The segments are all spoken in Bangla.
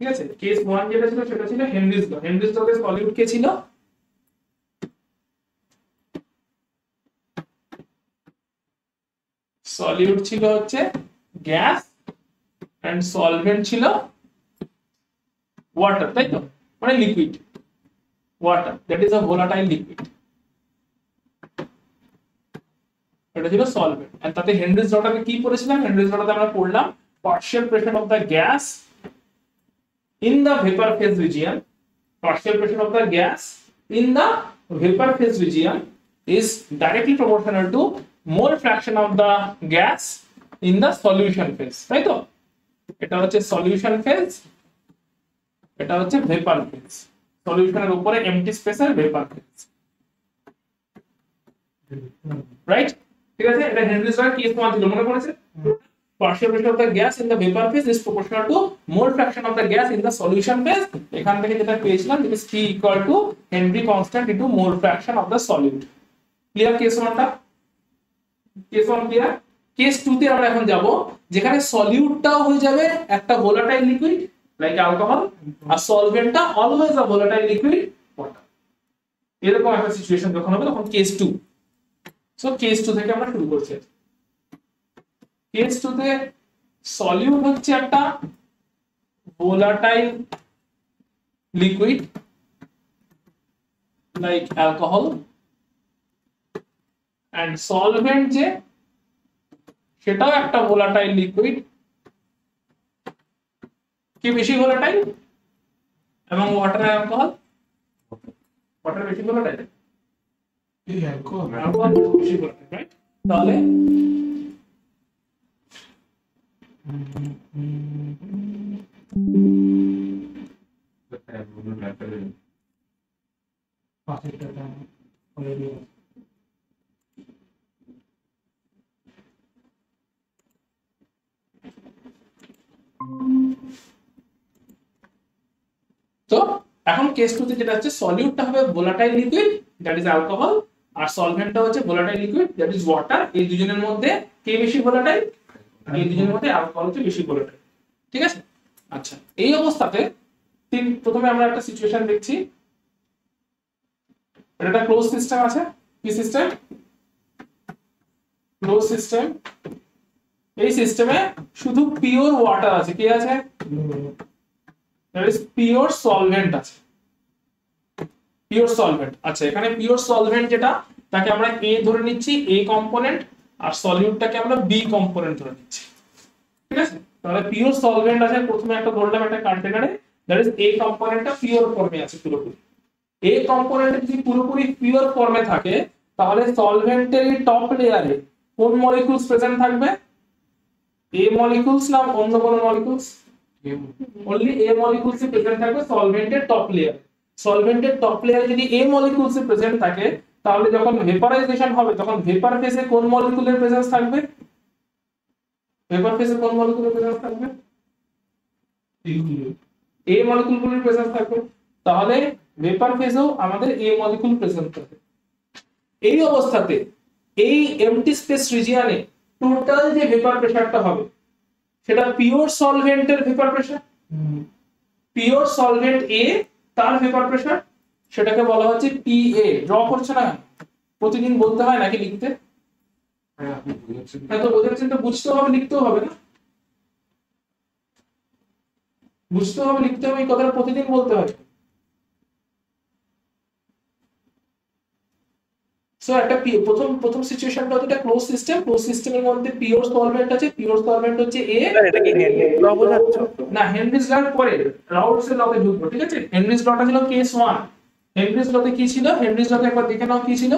ঠিক আছে। কেস 1 যেটা ছিল সেটা ছিল হেনরিজ ল। হেনরিজ লতে সলিউট কে ছিল? সলিউট ছিল হচ্ছে গ্যাস এন্ড সলভেন্ট ছিল ওয়াটার, তাই তো? মানে liquid water, that is a volatile liquid. এটা ছিল সলভেন্ট। আর তাতে হেনরিজ লটাকে কি পড়েছিলাম? হেনরিজ লটাতে আমরা পড়লাম partial pressure of the gas in the vapor phase region, partial pressure of the gas in the vapor phase region is directly proportional to mole fraction of the gas in the solution phase, তাই তো? এটা হচ্ছে সলিউশন ফেজ, এটা হচ্ছে ভেপার ফেজ। সলিউশনের উপরে এমটি স্পেসের ভেপার ফেজ, রাইট? ঠিক আছে, এটা হেনরিজ লর কেস 1 ছিল, মনে পড়েছে? partial pressure of the gas in the vapor phase is proportional to mole fraction of the gas in the solution phase। এখান থেকে যেটা পেয়েছিলাম that is P equal to Henry constant into mole fraction of the solute। Clear case 1 টা? Case 1 clear. কেস 2 তে আমরা এখন যাব, যেখানে সলিউটটাও হয়ে যাবে একটা ভোলাটাইল লিকুইড লাইক অ্যালকোহল, আর সলভেন্টটা always a volatile liquid water. এরকম একটা সিচুয়েশন যখন হবে তখন কেস 2। সো কেস 2 থেকে আমরা শুরু করছি। কেস 2 তে সলিউট হচ্ছে একটা volatile liquid like alcohol, and solvent যে সেটাও একটা ভোলাটাইল লিকুইড। কি বেশি ভোলাটাইল? এবং ওয়াটার অ্যালকোহল? ওয়াটার বেশি ভোলাটাইল, এই অ্যালকোহল অ্যালকোহল বেশি ভোলাটাইল, রাইট? তাহলে পাশেরটা অলরেডি তো এখন কেস 2 তে যেটা হচ্ছে সলিউটটা হবে volatile liquid that is alcohol, আর সলভেন্টটা হচ্ছে volatile liquid that is water. এই দুজনের মধ্যে কে বেশি ভোলাটাইল? এই দুজনের মধ্যে অ্যালকোহল হচ্ছে বেশি ভোলাটাইল। ঠিক আছে, আচ্ছা। এই অবস্থাতে প্রথমে আমরা একটা সিচুয়েশন দেখছি, এটা একটা ক্লোজ সিস্টেম আছে। কি সিস্টেম? Close system. এই সিস্টেমে শুধু পিওর ওয়াটার আছে। কি আছে? দ্যাট ইজ পিওর সলভেন্ট আছে। Pure solvent. আচ্ছা, এখানে পিওর সলভেন্ট যেটা, তাকে আমরা এ ধরে নিচ্ছি, এ কম্পোনেন্ট, আর সলিউটটাকে আমরা বি কম্পোনেন্ট ধরে নিচ্ছি। ঠিক আছে, তাহলে পিওর সলভেন্ট আছে প্রথমে একটা ধরলাম একটা কন্টেনারে, দ্যাট ইজ এ কম্পোনেন্টটা পিওর ফর্মে আছে পুরোপুরি। এ কম্পোনেন্ট যদি পুরোপুরি পিওর ফর্মে থাকে তাহলে সলভেন্টের টপ লেয়ারে কোন মলিকিউলস প্রেজেন্ট থাকবে? এ মলিকিউলস না অন্য কোন molecules? only A molecules present থাকবে সলভেন্টের টপ লেয়ার। সলভেন্টের টপ লেয়ারে যদি A molecules প্রেজেন্ট থাকে তাহলে যখন ভেপারাইজেশন হবে তখন ভেপার ফেজে কোন মলিকিউলের প্রেজেন্স থাকবে? ভেপার ফেজে কোন মলিকিউলের প্রেজেন্স থাকবে? A মলিকিউলগুলোর প্রেজেন্স থাকবে। তাহলে ভেপার ফেজেও আমাদের A মলিকিউল প্রেজেন্ট থাকবে। এই অবস্থাতে এই এমটি স্পেস রিজিয়নে টোটাল যে ভেপার প্রেসারটা হবে সেটা পিওর সলভেন্টের vapour pressure, pure solvent A তার ভেপার প্রেসার, সেটাকে বলা হচ্ছে পিএ। ড্র করছে না? প্রতিদিন বলতে হয় নাকি লিখতে? হ্যাঁ, তো বোঝাচ্ছেন তো, বুঝতেও হবে লিখতেও হবে না? বুঝতে হবে লিখতে হবে, এই কথাটা প্রতিদিন বলতে হয়। সো একটা প্রথম সিচুয়েশনটা হচ্ছে একটা ক্লোজ সিস্টেম। ক্লোজ সিস্টেমের মধ্যে পিওর সলভেন্ট আছে, পিওর সলভেন্ট হচ্ছে এ। এটা কি হেনরিজ ল বোঝাচ্ছ? না, হেনরিজ লর পরে রাউলসের লতে ঢুকবো। ঠিক আছে, হেনরিজ লটা ছিল কেস 1। হেনরিজ লতে কি ছিল? হেনরিজ লতে একবার দেখে নাও কি ছিল।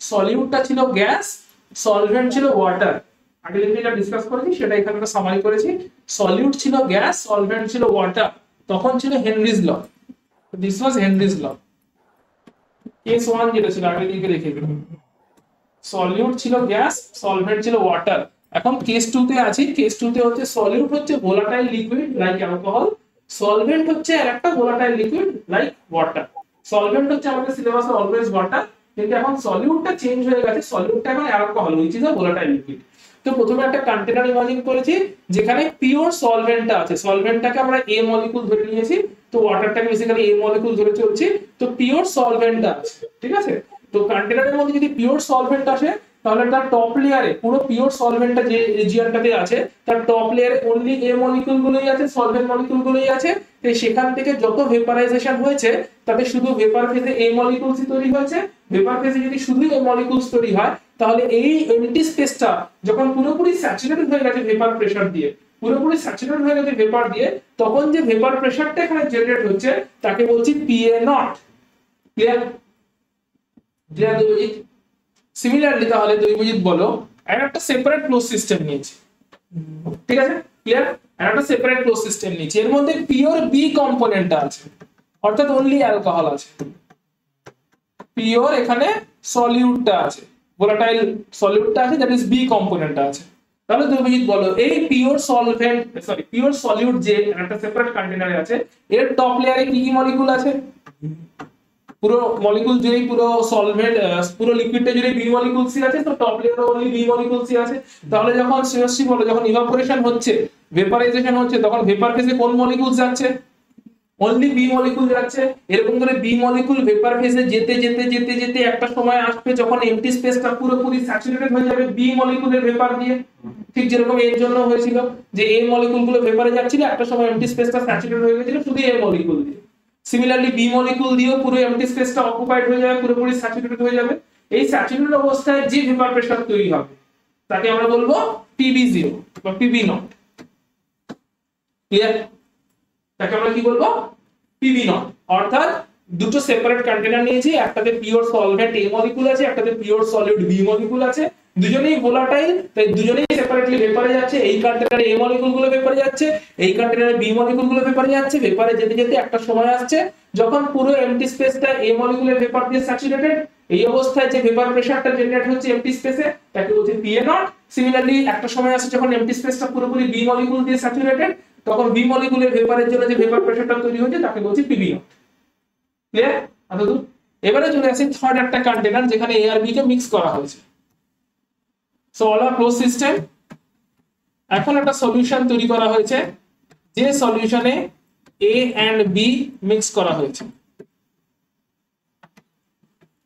সলিউটটা ছিল গ্যাস, সলভেন্ট ছিল ওয়াটার। আগে যেটা এটা ডিসকাস করেছি সেটা এখানে একটা সামারি করেছি। সলিউট ছিল গ্যাস, সলভেন্ট ছিল ওয়াটার, তখন ছিল Henry's law. This was Henry's law. Case 1 যেটা ছিল আগে দিকে রেখে দিলাম, সলিউট ছিল গ্যাস, সলভেন্ট ছিল ওয়াটার। এখন কেস 2 তে আছি। কেস 2 তে হচ্ছে সলিউট হচ্ছে volatile liquid like alcohol, solvent হচ্ছে আরেকটা volatile liquid like water. Solvent হচ্ছে আমাদের সিলেবাসে অলওয়েজ ওয়াটার, কিন্তু এখন সলিউটটা চেঞ্জ হয়ে গেছে, সলিউটটা এখন alcohol which is a volatile liquid. তো তো প্রথমে একটা কন্টেনার ইমাজিন করেছি যেখানে পিওর সলভেন্টটা আছে, সলভেন্টটাকে আমরা এ মলিকুল ধরে নিয়েছি, তো ওয়াটারটাকে বেসিক্যালি এ মলিকুল ধরে চলছি, তো পিওর সলভেন্টটা আছে, ঠিক আছে। তো কন্টেনারের মধ্যে যদি পিওর সলভেন্ট আসে তাহলে তার টপ লেয়ারে পুরো পিওর সলভেন্টটা যে রিজিয়নটাতে আছে তার টপ লেয়ারে অনলি এ মলিকুল গুলোই আছে, সলভেন্ট মলিকুল গুলোই আছে, তো সেখান থেকে যত ভেপারাইজেশন হয়েছে তাতে শুধু ভেপার ফেজে এই মলিকুলসই তৈরি হয়েছে। ভেপার ফেজে যদি শুধু এই মলিকুলস তৈরি হয় তাহলে এই এমটি স্পেসটা যখন পুরোপুরি স্যাচুরেটেড হয়ে গেছে ভেপার প্রেসার দিয়ে, পুরোপুরি স্যাচুরেটেড হয়ে গেছে ভেপার দিয়ে, তখন যে ভেপার প্রেসারটা এখানে জেনারেট হচ্ছে তাকে বলছি PA nought. Clear? Clear Debojit? Similarly তাহলে দৈবজিৎ বলো আর একটা সেপারেট ক্লোজ সিস্টেম নিয়েছি, ঠিক আছে? ক্লিয়ার? আর একটা সেপারেট ক্লোজ সিস্টেম নিয়েছি, এর মধ্যে পিওর বি কম্পোনেন্টটা আছে, অর্থাৎ অনলি অ্যালকোহল আছে। পিওর এখানে সলিউটটা আছে, ভোলাটাইল সলিউটটা আছে, দ্যাট ইজ বি কম্পোনেন্টটা আছে। তাহলে দৈবজিৎ বলো এই pure solvent sorry pure solute যে একটা সেপারেট কন্টেনারে আছে এর টপ লেয়ারে কি কি মলিকুল আছে? পুরো মলিকুল জুড়েই পুরো সলভেন্ট পুরো লিকুইডটা জুড়ে বি মলিকুলসই আছে, তো টপ লেয়ারে অনলি বি মলিকুলসই আছে। তাহলে যখন সিওসি বলো যখন ইভাপোরেশন হচ্ছে ভেপারাইজেশন হচ্ছে তখন ভেপার ফেজে কোন মলিকুলস যাচ্ছে? অনলি বি মলিকুল যাচ্ছে। এরকম করে বি মলিকুল ভেপার ফেজে যেতে যেতে যেতে যেতে একটা সময় আসবে যখন এমটি স্পেসটা পুরোপুরি স্যাচুরেটেড হয়ে যাবে বি মলিকুলের ভেপার দিয়ে, ঠিক যেরকম এর জন্য হয়েছিল যে এ মলিকুলগুলো ভেপারে যাচ্ছিল, একটা সময় এমটি স্পেসটা স্যাচুরেটেড হয়ে গেছিল শুধু এ মলিকুল দিয়ে। সিমিলারলি বি মলিকুল দিয়েও পুরো এমটি স্পেসটা অকুপাইড হয়ে যাবে, পুরোপুরি স্যাচুরেটেড হয়ে যাবে। এই স্যাচুরেটেড অবস্থায় যে ভেপার প্রেসার তৈরি হবে তাকে আমরা বলবো PB0 বা PB0। ক্লিয়ার? তাকে আমরা কি বলবো? PB0। অর্থাৎ দুটো সেপারেট কন্টেনার নিয়েছি, একটাতে পিওর সলভেন্ট এ মলিকুল আছে, একটাতে পিওর সলিড বি মলিকুল আছে, দুজনেই ভোলাটাইল, তাই দুজনেই সেপারেটলি ভেপারে যাচ্ছে। এই কন্টেনারে এ মলিকুল গুলো ভেপারে যাচ্ছে, এই কন্টেনারে বি মলিকুল গুলো ভেপারে যাচ্ছে। ভেপারে যেতে যেতে একটা সময় আসছে যখন পুরো এমটি স্পেসটা এ মলিকুলের ভেপার দিয়ে স্যাচুরেটেড। এই অবস্থায় যে ভেপার প্রেসারটা জেনারেট হচ্ছে এমটি স্পেসে তাকে বলছে PA0। সিমিলারলি একটা সময় আসছে যখন এমটি স্পেসটা পুরোপুরি বি মলিকুল দিয়ে স্যাচুরেটেড, তখন বি মলিকুলের ভেপারের জন্য যে ভেপার প্রেসারটা তৈরি হচ্ছে তাকে বলছি PB0। ক্লিয়ার? এতদূর? এবারে চলে আসি থার্ড একটা কন্টেনার যেখানে এ আর বি কে মিক্স করা হয়েছে। So all are close system. এখন একটা সলিউশন তৈরি করা হয়েছে যে সলিউশনে এ এন্ড বি মিক্স করা হয়েছে।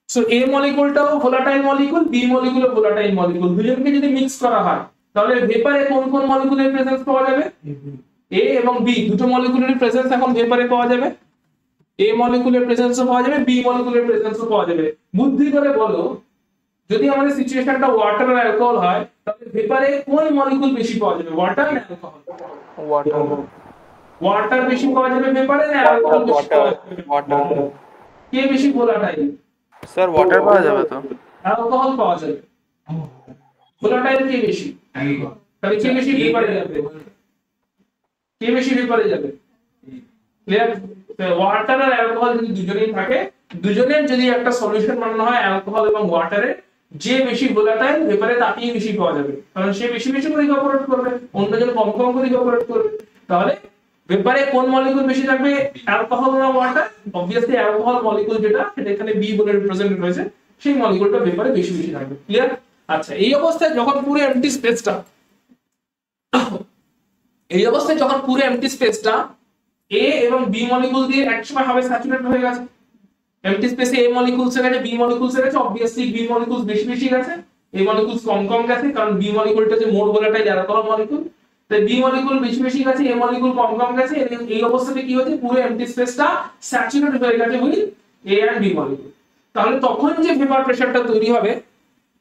সো এ মলিকুলটাও ভোলাটাইল মলিকুল, বি মলিকুলও ভোলাটাইল মলিকুল, দুজনকে যদি মিক্স করা হয় তাহলে ভেপারে কোন কোন মলিকুলের প্রেজেন্স পাওয়া যাবে? এ এবং বি দুটো মলিকুলের প্রেজেন্স এখন ভেপারে পাওয়া যাবে। এ মলিকুলের প্রেজেন্সও পাওয়া যাবে, বি মলিকুলের প্রেজেন্সও পাওয়া যাবে। বুদ্ধি করে বলো যদি আমাদের সিচুয়েশনটা ওয়াটার আর অ্যালকোহল হয় তাহলে ভেপারে কোন মলিকুল বেশি পাওয়া যাবে, ওয়াটার না অ্যালকোহল? ওয়াটার। ওয়াটার বেশি পাওয়া যাবে ভেপারে না অ্যালকোহল বেশি পাওয়া যাবে? ওয়াটার। কে বেশি ভোলাটাইল? স্যার ওয়াটার পাওয়া যাবে তো? অ্যালকোহল পাওয়া যাবে। ভোলাটাইল কে বেশি? তাহলে কে বেশি ভেপারে যাবে? কে বেশি ভেপারে যাবে? ক্লিয়ার? ওয়াটার আর অ্যালকোহল যদি দুজনেই থাকে, দুজনের যদি একটা সলিউশন বানানো হয় অ্যালকোহল এবং ওয়াটারে, যে বেশি ভোলাটাইল ভেপারে তাকেই বেশি পাওয়া যাবে, কারণ সে বেশি বেশি করে ইভাপোরেট করবে, অন্যজন কম কম করে ইভাপোরেট করবে। তাহলে ভেপারে কোন মলিকুল বেশি থাকবে, অ্যালকোহল না ওয়াটার? অবভিয়াসলি অ্যালকোহল মলিকুল যেটা সেটা এখানে বি বলে রিপ্রেজেন্টেড হয়েছে, সেই মলিকুলটা ভেপারে বেশি বেশি থাকবে। ক্লিয়ার? আচ্ছা, এই অবস্থায় যখন পুরো এমটি স্পেসটা এ এবং বি মলিকুল দিয়ে একসময় হবে স্যাচুরেটেড হয়ে গেছে, এমটি স্পেসে এ মলিকুলস এর কাছে বি মলিকুলস এর কাছে অবভিয়াসলি বি মলিকুলস বেশি বেশি গেছে, এ মলিকুলস কম কম গেছে, কারণ বি মলিকুলটা যে মোর ভোলাটাইল অ্যালকোহল মলিকুল, তাই বি মলিকুল বেশি বেশি গেছে, এ মলিকুল কম কম গেছে। এই অবস্থাতে কি হচ্ছে, পুরো এমটি স্পেসটা স্যাচুরেটেড হয়ে গেছে with A and B molecule. তাহলে তখন যে ভেপার প্রেসারটা তৈরি হবে,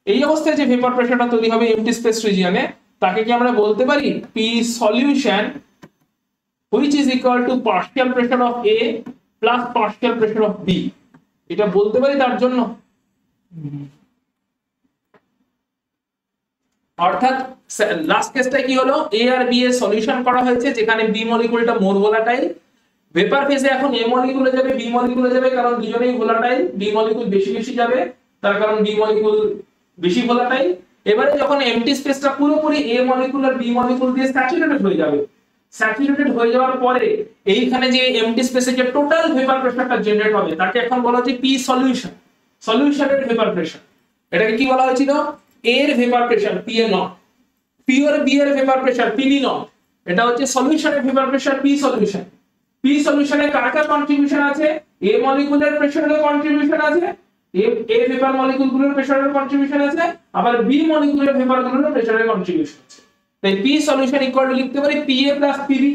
এই অবস্থায় যে ভেপার প্রেসারটা তৈরি হবে এমটি স্পেস রিজিয়নে, তাকে কি আমরা বলতে পারি P solution which is equal to partial pressure of A plus partial pressure of B। এটা বলতে পারি তার জন্য, অর্থাৎ লাস্ট কেসটা কি হলো, A আর B এর সলিউশন করা হয়েছে যেখানে B মলিকুলটা মোর ভোলাটাইল, ভেপার ফেজে এখন A মলিকুলে যাবে B মলিকুলে যাবে, কারণ দুজনেই ভোলাটাইল, B মলিকুল বেশি বেশি যাবে তার কারণ B মলিকুল বেশি ভোলাটাইল। এবারে যখন এমটি স্পেসটা পুরোপুরি A মলিকুল আর B মলিকুল দিয়ে স্যাচুরেটেড হয়ে যাবে, স্যাচুরেটেড হয়ে যাওয়ার পরে এইখানে যে এমটি স্পেসে যে টোটাল ভেপার প্রেসারটা জেনারেট হবে তাকে এখন বলা হচ্ছে পি সলিউশন, সলিউশনের ভেপার প্রেসার। এটাকে কি বলা হয়েছিল, এর vapour pressure PA0, pure B এর ভেপার প্রেসার পিবি নট, এটা হচ্ছে সলিউশনের vapour pressure P solution. P সলিউশনে কার কার কন্ট্রিবিউশন আছে? এ মলিকুলের প্রেসারের কন্ট্রিবিউশন আছে, এ ভেপার মলিকুলগুলোর প্রেসারের কন্ট্রিবিউশন আছে, আবার বি মলিকুলের ভেপারগুলোর প্রেসারের কন্ট্রিবিউশন আছে। তাই পি সলিউশন ইকুয়াল টু লিখতে পারি পিএ প্লাস পিবি।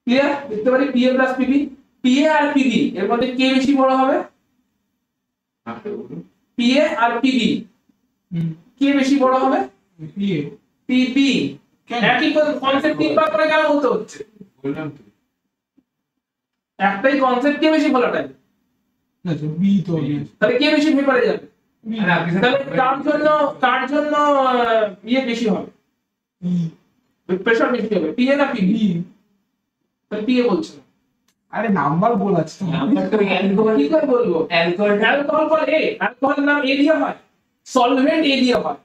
ক্লিয়ার? লিখতে পারি পিএ প্লাস পিবি। পিএ আর পিবি এর মধ্যে কে বেশি বড় হবে? পিএ আর পিবি কে বেশি বড় হবে? PA PB. কেন? একই কনসেপ্ট তিনবার করে কেন বলতে হচ্ছে? বললাম তো একটাই কনসেপ্ট, কে বেশি ভোলাটাইল? না তো বি তো তাহলে কে বেশি ভেপারে যাবে? তাহলে কার জন্য ইয়ে বেশি হবে, প্রেসার বেশি হবে, পিএ না পিবি? বি। তাহলে পিএ বলছে না। আরে নাম্বার বলাচ্ছি তো কি করে বলবো? অ্যালকোহল বল এ, অ্যালকোহলের নাম এ দিয়ে হয়, সলভেন্ট এ দিয়ে হয়।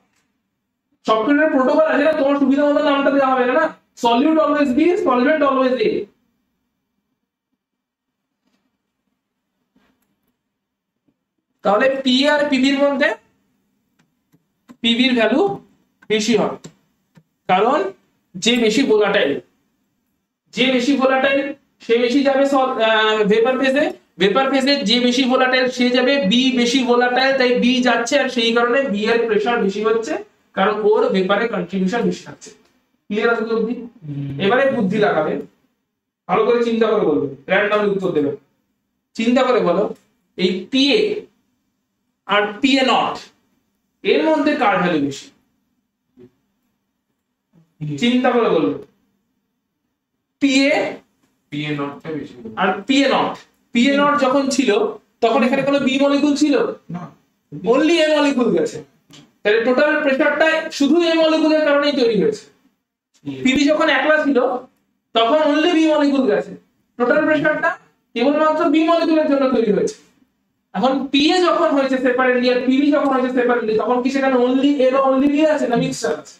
সফটওয়্যারের প্রোটোকল আছে না, তোমার সুবিধা মতো নামটা দেওয়া হবে না। Solute always be, solvent always a. তাহলে পি আর পিবির মধ্যে পিবির ভ্যালু বেশি হবে, কারণ যে বেশি ভোলাটাইল, যে বেশি ভোলাটাইল সে বেশি যাবে ভেপার ফেজে, ভেপার ফেজে যে বেশি ভোলাটাইল সে যাবে বি বেশি ভোলাটাইল, তাই বি যাচ্ছে, আর সেই কারণে বি এর প্রেসার বেশি হচ্ছে, কারণ ওর ভেপারে কন্ট্রিবিউশন বেশি থাকছে। ক্লিয়ার আছে তো অবধি? এবারে বুদ্ধি লাগাবে, ভালো করে চিন্তা করে বলবে, র্যান্ডমলি উত্তর দেবে। চিন্তা করে বলো, এই পিএ আর পিএ নট এর মধ্যে কার ভ্যালু বেশি? চিন্তা করে বলবে। পিএ পিএ নটটা বেশি আর পিএ নট, পিএ নট যখন ছিল তখন এখানে কোনো বি মলিকুল ছিল না, অনলি এ মলিকুল গেছে, তাহলে টোটাল প্রেসারটা শুধু এ মলিকুলের কারণেই তৈরি হয়েছে। পিবি যখন একলা ছিল তখন অনলি বি মলিকুল গেছে, টোটাল প্রেসারটা কেবলমাত্র বি মলিকুলের জন্য তৈরি হয়েছে। এখন পিএ যখন হয়েছে সেপারেটলি আর পিবি যখন হয়েছে সেপারেটলি, তখন কি সেখানে অনলি এ বা অনলি বি আছে না মিক্সচার আছে?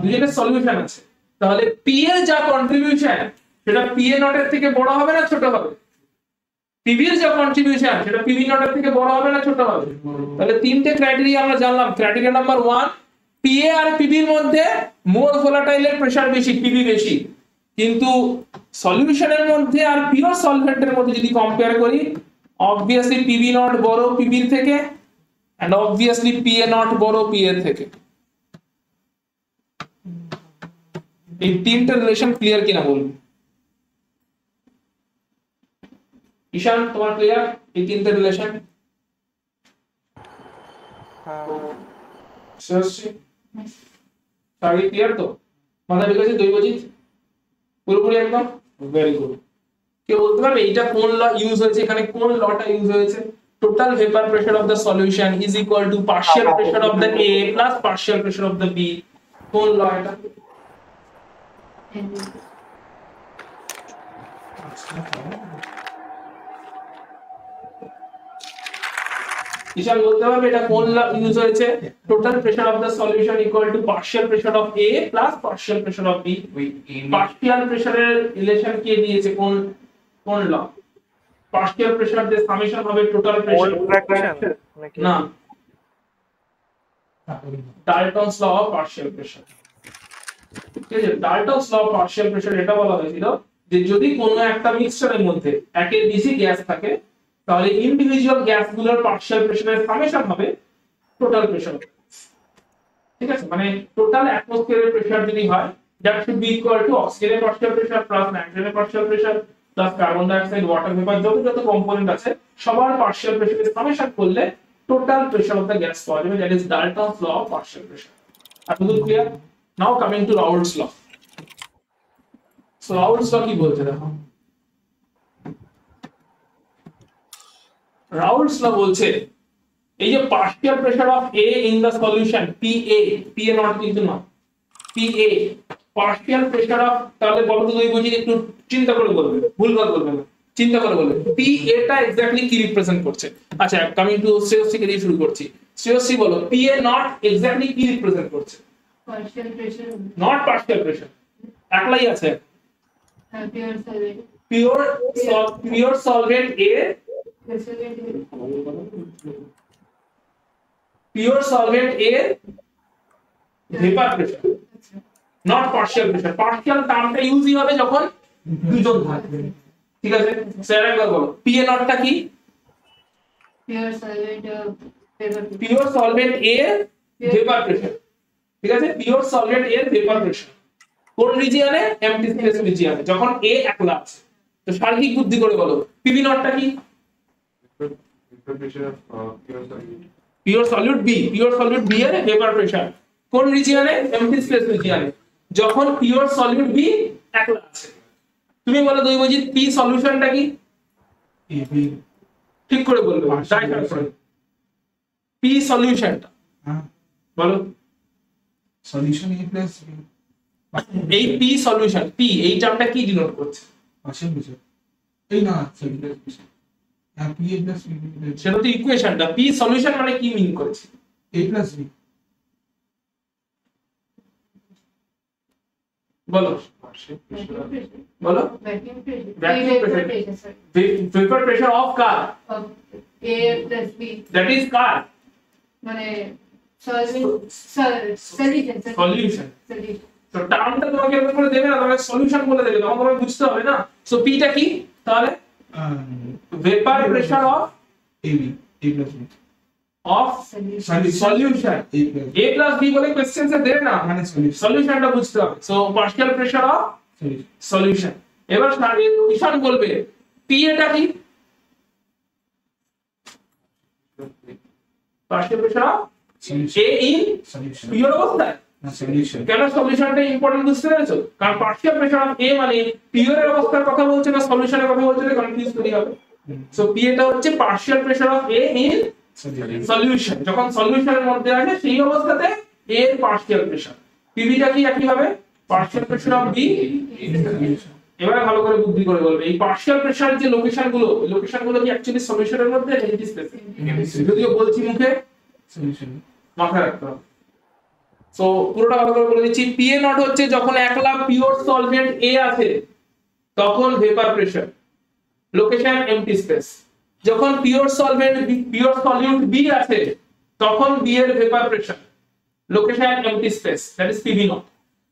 দুইটার সলিউশন আছে। তাহলে পি এর যা কন্ট্রিবিউশন সেটা পিএ নটের থেকে বড় হবে না ছোট হবে? পিবি এর যা কন্ট্রিবিউশন সেটা পিবি নটের থেকে বড় হবে না ছোট হবে? তাহলে তিনটে ক্রাইটেরিয়া আমরা জানলাম। ক্রাইটেরিয়া নাম্বার 1, পিএ আর পিবির মধ্যে মোর ভোলাটাইলের প্রেসার বেশি, পিবি বেশি, কিন্তু সলিউশনের মধ্যে আর পিওর সলভেন্টের মধ্যে যদি কম্পেয়ার করি, obviously পিবি নট বড় পিবির থেকে, and obviously পিএ নট বড় পিএ এর থেকে। এই তিনটা রিলেশন ক্লিয়ার কিনা বলুন? ঈশান, তোমার ক্লিয়ার এই তিনটা রিলেশন? সারি ক্লিয়ার তো? মাথা ঠিক আছে? দৈবজিৎ পুরোপুরি একদম? Very good. কেউ বলতে পারবে এটা কোন ল ইউজ হয়েছে, এখানে কোন লটা ইউজ হয়েছে? Total vapour pressure of the solution is equal to partial pressure of the A plus partial pressure of the B. কোন ল এটা? ঈশান বলতে পারবে এটা কোন ল ইউজ হয়েছে? Total pressure of the solution equal to partial pressure of A plus partial pressure of B. Partial প্রেসারের রিলেশন কে দিয়েছে? কোন ল? পার্শিয়াল প্রেসার দিয়ে সামেশন হবে টোটাল প্রেসার, না Dalton's law of partial pressure. ঠিক আছে, ডাল্টনস ল অফ পার্শিয়াল প্রেসার এটা বলা হয়েছিল যে যদি কোনো একটা মিক্সচারের মধ্যে একের বেশি গ্যাস থাকে তাহলে ইন্ডিভিজুয়াল গ্যাসগুলোর পার্শিয়াল প্রেসারের সামেশন হবে টোটাল প্রেসার। ঠিক আছে, মানে টোটাল অ্যাটমসফিয়ারের প্রেসার যদি হয় that should be equal to oxygen partial pressure plus nitrogen partial pressure plus carbon dioxide water vapor যত কম্পোনেন্ট আছে সবার পার্শিয়াল প্রেসারের সামেশন করলে total pressure of the gas পাওয়া যাবে, that is Dalton's law of partial pressure. আপনাদের clear? Now coming to Raoult's law. So Raoult's law কি বলছে দেখো। রাউলটস ল বলছে এই যে partial pressure of A in the solution PA nought কিন্তু না, পিএ পার্শিয়াল প্রেসার অফ, তাহলে বলো তো বুঝি একটু চিন্তা করে বলবে, ভুলভাল বলবে না, চিন্তা করে বলবে পিএ টা এক্স্যাক্টলি কি রিপ্রেজেন্ট করছে। আচ্ছা, কামিং টু শ্রেয়সী কে দিয়ে শুরু করছি। শ্রেয়সী বলো পিএ নট এক্স্যাক্টলি কি রিপ্রেজেন্ট করছে? partial pressure, not partial pressure, একলাই আছে। pure solvent, pure solvent A, pure solvent A vapour pressure, not partial pressure. Partial টার্মটা ইউজই হবে যখন দুজন থাকবে। ঠিক আছে, স্যার একবার বলো পিএ নটটা কি? Pure solvent vapor. Pure solvent এর ভেপার প্রেসার। ঠিক আছে, পিওর সলভেন্ট এর ভেপার প্রেসার কোন রিজিয়নে? এমটি স্পেস রিজিয়নে, যখন এ একলা আছে। তো সার্বিক বুদ্ধি করে বলো পিভি নটটা কি? Vapor pressure of pure solid. Pure solute B, pure solute B এর ভেপার প্রেসার কোন রিজিয়নে? এমটি স্পেস রিজিয়নে, যখন পিওর সলিউট বি একলা আছে। তুমি বলো দৈবজিৎ পি সলিউশনটা কি? AB ঠিক করে বলবে, ট্রাই করো। পি সলিউশনটা বলো। solution A plus B. এই পি সলিউশন, পি এই টার্মটা কি ডিনোট করছে? Partial pressure. এই না sorry plus pressure. হ্যাঁ PA plus B সেটা তো ইকুয়েশনটা। পি সলিউশন মানে কি মিন করছে? A plus B. বলো Partial Vacuum pressure of pressure. বলো। Vacuum pressure. Vacuum Vapor pressure. pressure, sorry. Vapour pressure of কার? Of A plus B. That is কার? মানে solution. সলিউশন। Solution. তো টার্মটা তোমাকে এরকম করে দেবে না, তোমাকে সলিউশন বলে দেবে, তখন তোমাকে বুঝতে হবে না। সো পিটা কি তাহলে? Vapour pressure of AB A plus B. Of solution. A plus B. A plus B বলে কোশ্চেনসে দেবে না, মানে solution. সলিউশনটা বুঝতে হবে। So partial pressure of Solution. Solution. এবার ঈশান বলবে পি এটা কি? Partial pressure of Solution. A in Solution. Pure অবস্থায়। না solution. কেন সলিউশনটা ইম্পর্টেন্ট বুঝতে পেরেছো? কারণ পার্শিয়াল প্রেসার অফ এ মানে পিওরের অবস্থার কথা বলছে না সলিউশনের কথা বলছে, কনফিউজ করি হবে। সো পি এটা হচ্ছে partial pressure of A in Solution. Solution, যখন সলিউশনের মধ্যে আছে সেই অবস্থাতে এ এর পার্শিয়াল প্রেসার। পিভিটা কি একই হবে? Partial pressure of B. Solution. এবারে ভালো করে বুদ্ধি করে বলবে এই পার্শিয়াল প্রেসার যে লোকেশনগুলো, ওই লোকেশনগুলো কি অ্যাকচুয়ালি সলিউশনের মধ্যে এমটি স্পেসে? যদিও বলছি মুখে, Solution. মাথায় রাখতে হবে। সো পুরোটা ভালো করে বলে দিচ্ছি। পিএ নট হচ্ছে যখন একলা পিওর সলভেন্ট এ আছে তখন vapour pressure, location empty space. যখন pure solvent pure solute B আছে তখন বি এর vapour pressure, location empty space, that is PV nought.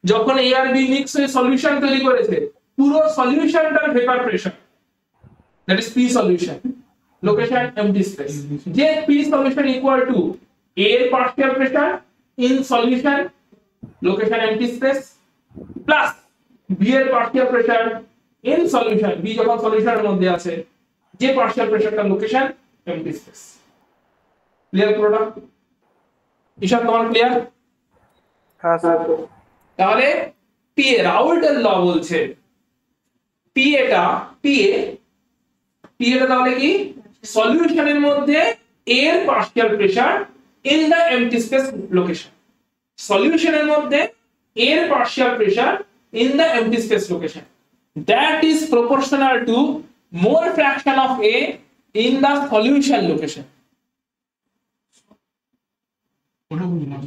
যখন এ আর বি মিক্স হয়ে সলিউশন তৈরি করেছে পুরো সলিউশনটার vapour pressure, that is P solution, location empty space. যে P solution equal to A এর partial pressure in solution location empty space plus b এর partial pressure in solution, b যখন সলিউশনের মধ্যে আছে যে partial প্রেসারটা লোকেশন empty space। ক্লিয়ার পুরোটা? ঈশান তোমার ক্লিয়ার? হ্যাঁ স্যার। তাহলে পি এ রাউল্টের ল বলছে পি এটা তাহলে কি সলিউশনের মধ্যে এর partial pressure in the empty space location, সলিউশনের মধ্যে এর partial pressure in the empty space location, that is proportional to mole fraction of A in the solution location। ওটা বুঝলাম।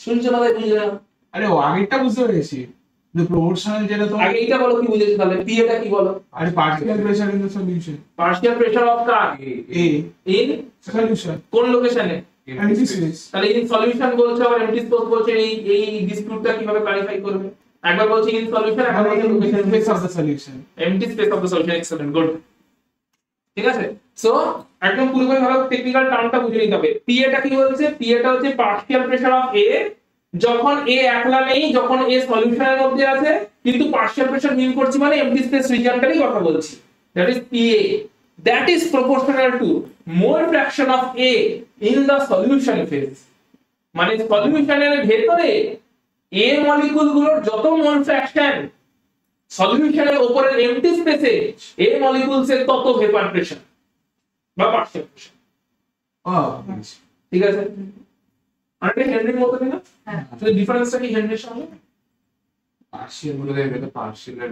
শুনছো না তাই বুঝলে না? আরে ও আগেরটা বুঝতে পেরেছি, যে প্রপোর্শনাল যেটা তো আগে এইটা বলো কি বুঝেছো তাহলে? পি এটা কি বলো? আরে particular pressure in the solution partial pressure of car? A in solution কোন লোকেশনে? MT space. তাহলে ইন সলিউশন বলছো আবার এমটি স্পেস বলছো, এই ডিসপিউটটা কিভাবে ক্লারিফাই করবে? একবার বলছি ইন সলিউশন, একবার বলছি location space of the solution. empty space of the solution। excellent, good। ঠিক আছে, সো একদম পুরোপুরি ভালো টেকনিক্যাল টার্মটা বুঝে নিতে হবে। পি এটা কি বলছে? পি এটা হচ্ছে পার্শিয়াল প্রেসার অফ এ যখন এ একলা নেই, যখন এ সলিউশনের মধ্যে আছে, কিন্তু পার্শিয়াল প্রেসার মিন করছি মানে এমটি স্পেস রিজিয়নটারই কথা বলছি, that is PA, that is proportional to mole fraction of A in the solution phase. মানে সলিউশনের ভেতরে এ মলিকিউল গুলোর যত মোল ফ্র্যাকশন সলিউশনের উপরের এমটি স্পেসে এ মলিকিউলস এর তত ভেপার প্রেসার বা পার্শিয়াল প্রেসার। ও ঠিক আছে, আরেকটা হেনরির মতই না? হ্যাঁ। শুধু ডিফারেন্সটা কি হেনরির সঙ্গে? পার্শিয়াল বলে দেবে তো পার্শিয়াল আর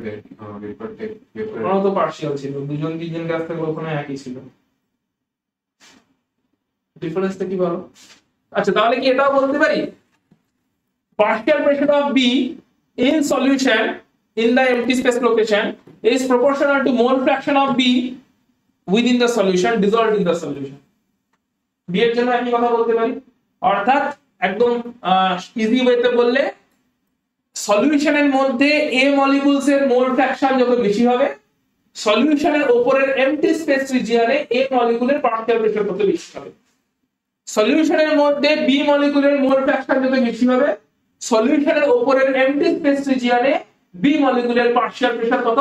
ভেপার ভেপার ওরাও তো পার্শিয়াল ছিল, দুজন গাছ থেকে ওখানে একই ছিল। ডিফারেন্সটা কি বলো? আচ্ছা তাহলে কি এটাও বলতে পারি partial pressure of B in solution in the empty space location is proportional to mole fraction of B within the solution dissolved in the solution। B এর জন্য একই কথা বলতে পারি, অর্থাৎ একদম ইজি ওয়েতে বললে সলিউশনের মধ্যে এ মলিকুলস এর মোল ফ্র্যাকশন যত বেশি হবে, সলিউশনের উপরের এমটি স্পেস রিজিয়নে এ মলিকুলের পার্শিয়াল প্রেসার তত বেশি হবে। সলিউশনের মধ্যে বি মলিকুলের মোল ফ্র্যাকশন যত বেশি হবে, সলিউশনের উপরের এমটি স্পেস রিজিয়নে বি মলিকুলের পার্শিয়াল প্রেসার তত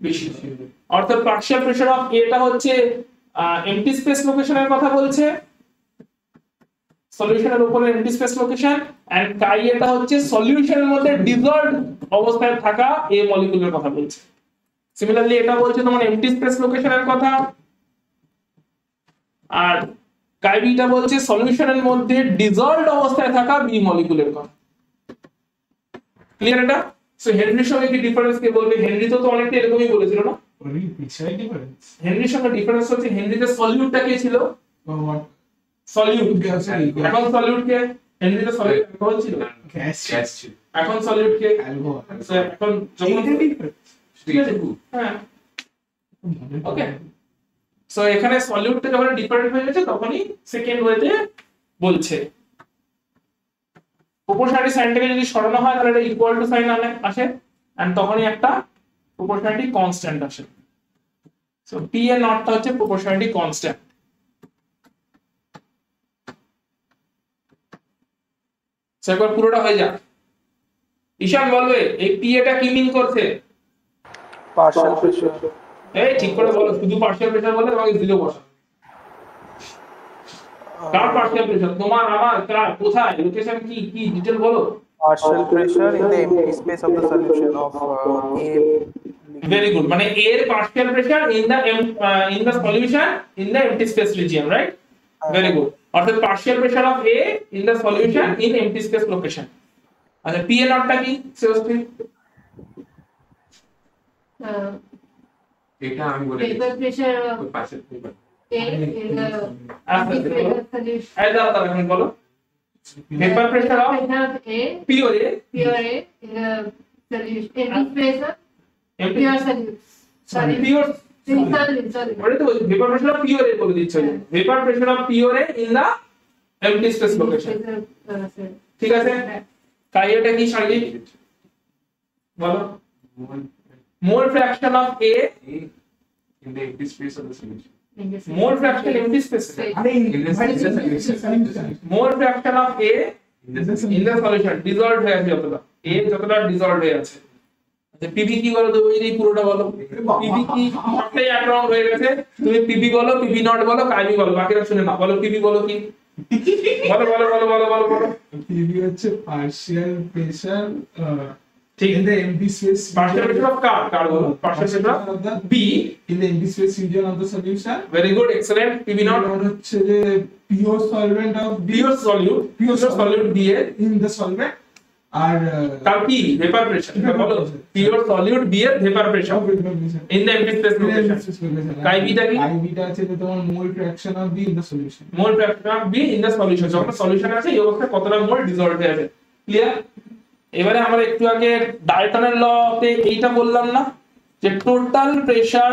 বেশি হবে। অর্থাৎ পার্শিয়াল প্রেসার অফ এটা হচ্ছে এমটি স্পেস লোকেশনের কথা বলছে, সলিউশনের উপরে এমটি স্পেস লোকেশন, এন্ড কাই এটা হচ্ছে সলিউশনের মধ্যে ডিসলভড অবস্থায় থাকা এ মলিকুলের কথা বলছে। সিমিলারলি এটা বলছে তোমার এমটি স্পেস লোকেশনের কথা, আর কাই বিটা বলছে সলিউশনের মধ্যে ডিসলভড অবস্থায় থাকা বি মলিকুলের কথা। ক্লিয়ার এটা? সো হেনরির সঙ্গে কি ডিফারেন্স কে বলবে? হেনরি তো অনেকটা এরকমই বলেছিল না? ওই পিছাই ডিফারেন্স হেনরির সঙ্গে ডিফারেন্স হচ্ছে হেনরিতে সলিউটটা কে ছিল? What solute. এখন সলিউট কে? হেনরিতে সলিউট অ্যালকোহল ছিল, গ্যাস গ্যাস ছিল। এখন সলিউট কে? অ্যালকোহল So, এখন যখন হ্যাঁ ওকে, সো এখানে সলিউটটা যখন ডিফারেন্ট হয়ে যাচ্ছে তখনই সেকেন্ড ওয়েতে বলছে। প্রপোর্শনালিটি সাইনটাকে যদি সরানো হয় তাহলে এটা ইকুয়াল টু সাইন আসে, এন্ড তখনই একটা প্রপোর্শনালিটি কনস্ট্যান্ট আসে। সো পি এর নটটা হচ্ছে প্রপোর্শনালিটি কনস্ট্যান্ট। সো একবার পুরোটা হয়ে যাক। ঈশান বলবে এই পি এটা কি মিন করছে? partial pressure. এই ঠিক করে বলো, শুধু পার্শিয়াল প্রেসার বলে তোমাকে জিরো বসা। কার পার্শিয়াল প্রেসার? তোমার, আমার, কার, কোথায়, লোকেশন কি কি ডিটেইল বলো। Partial pressure in the empty space of the solution of A. Very good, মানে এর partial pressure in the solution in the empty space region, right? Very good. অর্থাৎ partial pressure of A in the solution in empty space location. আচ্ছা পি এর নটটা কি সেলসফি? এটা আমি বলে vapor pressure of ওই পাশের paper। A in the আচ্ছা solution. এই দাও তাহলে এখন বলো vapour pressure of Pressure of A, pure A pure A in the solution. In the space of empty pure solution. Sorry, pure sorry. ওটা তো vapour pressure of pure A বলে দিচ্ছি। Vapour pressure of pure A in the empty space location, ঠিক আছে? তাই এটা কি শারীরিক বলো? Mole fraction of A, In the empty space of the solution. Mole fraction empty space, আরে In the solution. Mole fraction of A In the solution. In the solution dissolved হয়ে আছে যতটা, এ যতটা ডিসলভড হয়ে আছে। আচ্ছা পিবি কি বলো তো? ওই পুরোটা বলো। পিবি কি সবটাই এক রাউন্ড হয়ে গেছে, তুমি পিবি বলো, পিবি নট বলো, কাইবি বলো, বাকিরা শুনে না। বলো পিবি বলো কি? বলো বলো বলো বলো বলো বলো। পিভি হচ্ছে পার্শিয়াল প্রেসার ঠিক, in the empty space partial pressure of কার বলো? Partial pressure of of the B. in the empty space region of the solution. Very good, excellent. PB nought nought হচ্ছে যে pure solvent of pure solute, pure solute B এর in the solvent আর তার কি ভেপার প্রেসার বলো? পিওর সলিউট বি এর vapour pressure in the empty space location. Chi beta কি? কাই বিটা আছে যে তোমার মোল fraction of be in the solution. Mole fraction of be in the solution, যখন সলিউশন আছে এই অবস্থায় কতটা মোল ডিসলভড হয়ে আছে। ক্লিয়ার? এবারে আমরা একটু আগে ডাল্টনের লতে এইটা বললাম না যে total pressure,